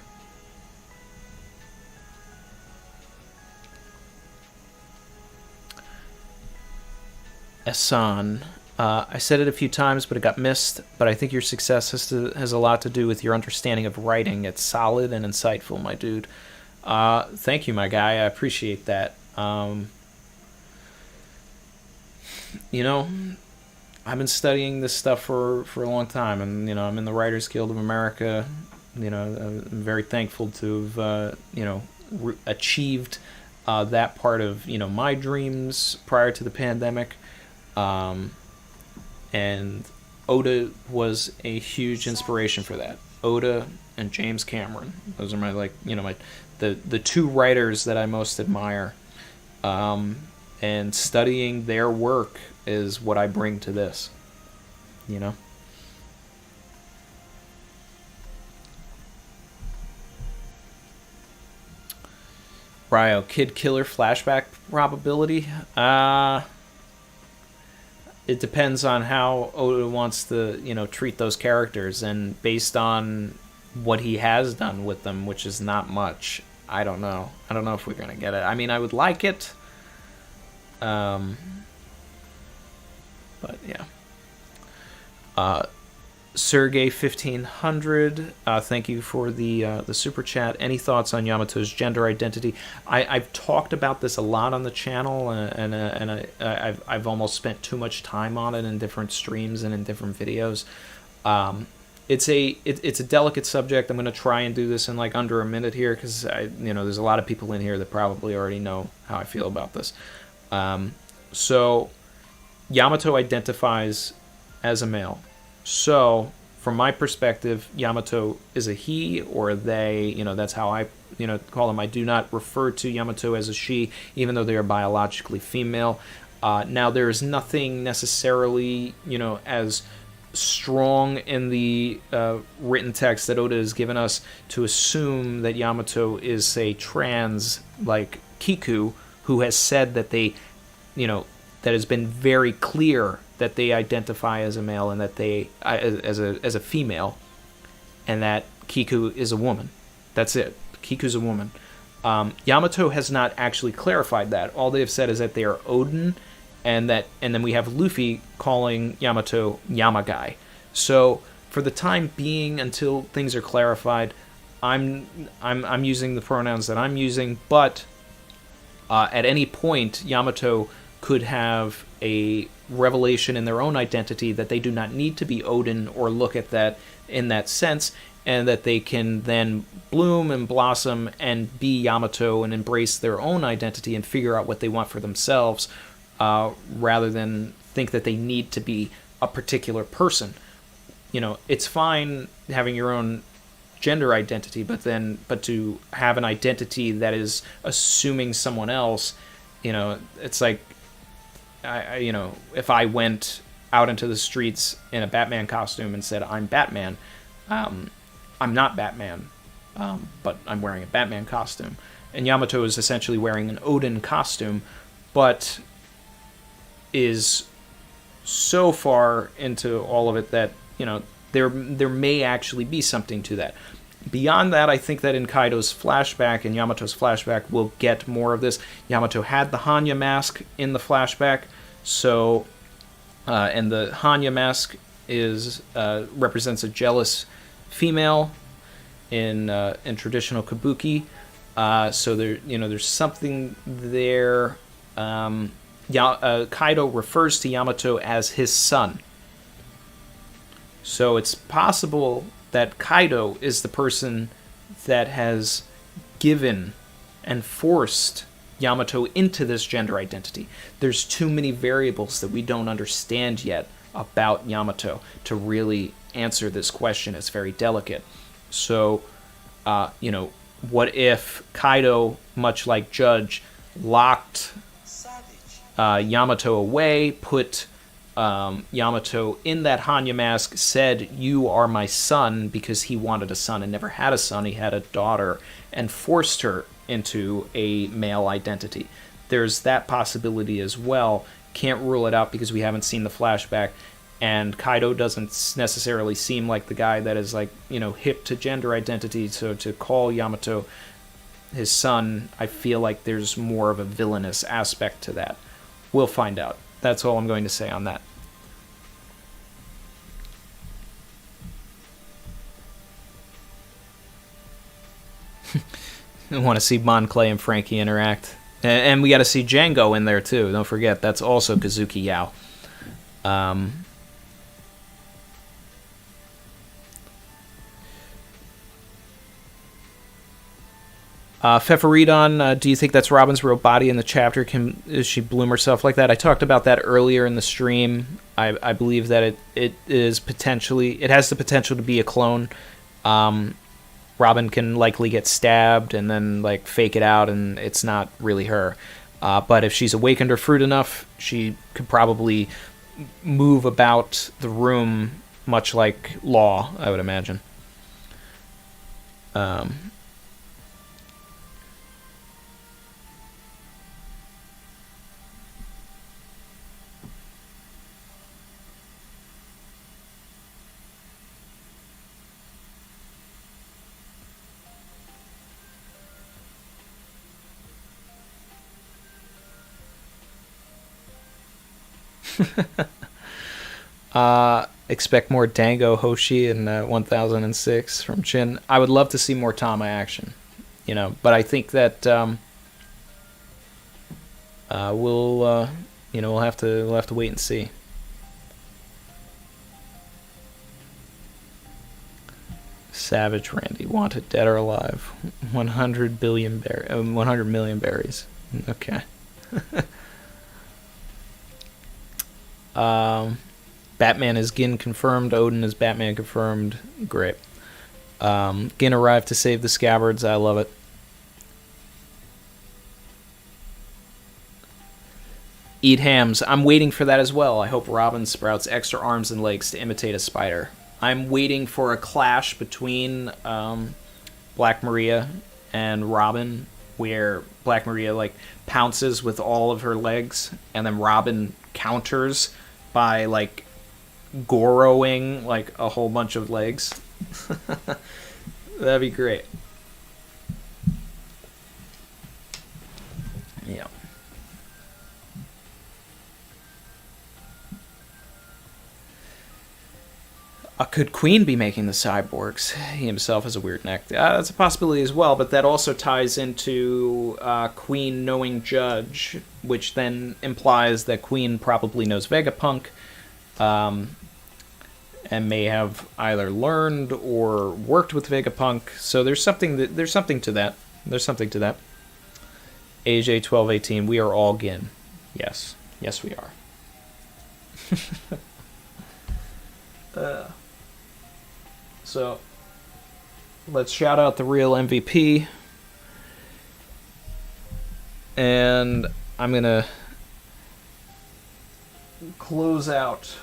A: Esan, I said it a few times, but it got missed. But I think your success has a lot to do with your understanding of writing. It's solid and insightful, my dude. Thank you, my guy. I appreciate that. you know, I've been studying this stuff for a long time, and I'm in the Writers Guild of America. I'm very thankful to have achieved that part of my dreams prior to the pandemic, and Oda was a huge inspiration for that. Oda and James Cameron. Those are my the two writers that I most admire. And studying their work is what I bring to this. Ryo, kid killer flashback probability? It depends on how Oda wants to, treat those characters, and based on what he has done with them, which is not much. I don't know. I don't know if we're gonna get it. I mean, I would like it. But yeah. Sergey 1500, thank you for the super chat. Any thoughts on Yamato's gender identity? I've talked about this a lot on the channel, and I've almost spent too much time on it in different streams and in different videos. It's a delicate subject. I'm going to try and do this in like under a minute here, because there's a lot of people in here that probably already know how I feel about this. So Yamato identifies as a male. So, from my perspective, Yamato is a he or a they. That's how I, call them. I do not refer to Yamato as a she, even though they are biologically female. Now, there is nothing necessarily, as strong in the written text that Oda has given us to assume that Yamato is, say, trans, like Kiku, who has said that they, that has been very clear that they identify as a male and that they as a female, and that Kiku is a woman. That's it. Kiku's a woman. Yamato has not actually clarified that. All they have said is that they are Odin, and then we have Luffy calling Yamato Yamagai. So for the time being, until things are clarified, I'm using the pronouns that I'm using. But at any point, Yamato could have a revelation in their own identity that they do not need to be Odin or look at that in that sense, and that they can then bloom and blossom and be Yamato and embrace their own identity and figure out what they want for themselves, rather than think that they need to be a particular person. It's fine having your own gender identity, but to have an identity that is assuming someone else, it's like, if I went out into the streets in a Batman costume and said I'm Batman, I'm not Batman, but I'm wearing a Batman costume. And Yamato is essentially wearing an Odin costume, but is so far into all of it that there may actually be something to that. Beyond that, I think that in Kaido's flashback and Yamato's flashback, we'll get more of this. Yamato had the Hanya mask in the flashback, so and the Hanya mask is represents a jealous female in traditional Kabuki. So there's something there. Kaido refers to Yamato as his son. So it's possible that Kaido is the person that has given and forced Yamato into this gender identity. There's too many variables that we don't understand yet about Yamato to really answer this question. It's very delicate. So, what if Kaido, much like Judge, locked Yamato away, put Yamato in that Hanya mask, said, "You are my son," because he wanted a son and never had a son, he had a daughter, and forced her into a male identity. There's that possibility as well. Can't rule it out because we haven't seen the flashback, and Kaido doesn't necessarily seem like the guy that is hip to gender identity, so to call Yamato his son, I feel like there's more of a villainous aspect to that. We'll find out. That's all I'm going to say on that. I want to see Bon Clay and Frankie interact. And we got to see Django in there too. Don't forget, that's also Kazuki Yao. Pfefferidon, do you think that's Robin's real body in the chapter? Is she bloom herself like that? I talked about that earlier in the stream. I believe that it is potentially, it has the potential to be a clone. Robin can likely get stabbed and then like fake it out, and it's not really her. But if she's awakened her fruit enough, she could probably move about the room much like Law, I would imagine. Expect more Dango Hoshi in 1006 from Chin. I would love to see more Tama action, but I think that we'll have to wait and see. Savage Randy, wanted dead or alive. 100 million berries. Okay. Batman is Gin confirmed. Odin is Batman confirmed. Great. Gin arrived to save the scabbards. I love it. Eat hams. I'm waiting for that as well. I hope Robin sprouts extra arms and legs to imitate a spider. I'm waiting for a clash between Black Maria and Robin, where Black Maria like pounces with all of her legs, and then Robin counters by like Goroing like a whole bunch of legs. That'd be great. Yeah. Could Queen be making the cyborgs? He himself has a weird neck. That's a possibility as well, but that also ties into Queen knowing Judge, which then implies that Queen probably knows Vegapunk, and may have either learned or worked with Vegapunk. So there's something to that. There's something to that. AJ 1218. We are all Gin. Yes, we are. So let's shout out the real MVP. And I'm going to close out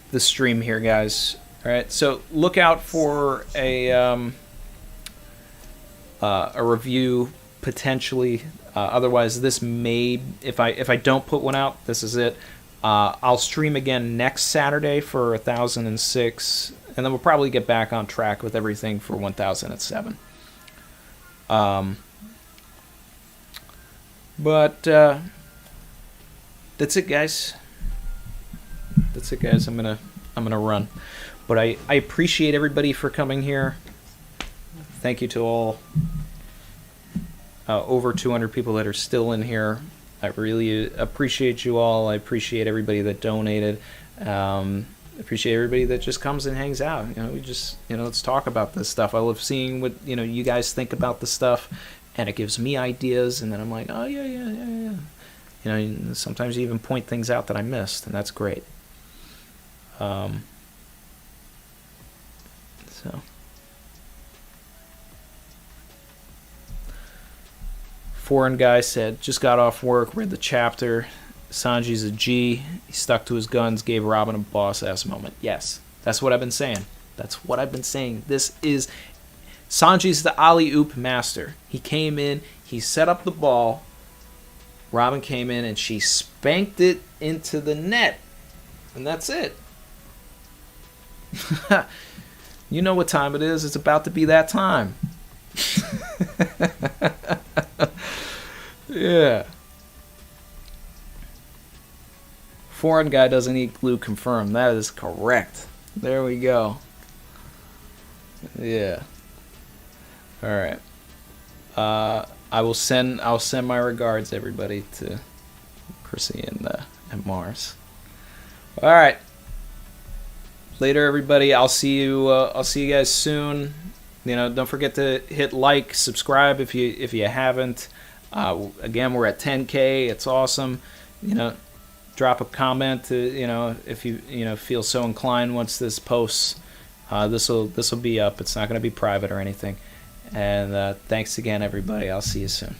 A: the stream here, guys. All right, so look out for a review potentially. Otherwise, this may, if I don't put one out, this is it. I'll stream again next Saturday for 1006, and then we'll probably get back on track with everything for 1007. But that's it, guys. I'm gonna run, but I appreciate everybody for coming here. Thank you to all over 200 people that are still in here. I really appreciate you all. I appreciate everybody that donated. Appreciate everybody that just comes and hangs out. We just, let's talk about this stuff. I love seeing what, you guys think about the stuff, and it gives me ideas, and then I'm like, oh, yeah. Sometimes you even point things out that I missed, and that's great. So. Foreign guy said, just got off work, read the chapter. Sanji's a G. He stuck to his guns, gave Robin a boss-ass moment. Yes, that's what I've been saying. This is... Sanji's the alley-oop master. He came in, he set up the ball. Robin came in, and she spanked it into the net. And that's it. You know what time it is. It's about to be that time. Yeah. Foreign guy doesn't eat glue confirmed. That is correct. There we go. Yeah. Alright. I'll send my regards, everybody, to Chrissy and Mars. All right. Later, everybody. I'll see you guys soon. Don't forget to hit like, subscribe if you haven't. Again, we're at 10K. It's awesome. Drop a comment. If you feel so inclined once this posts. This will be up. It's not going to be private or anything. And thanks again, everybody. I'll see you soon.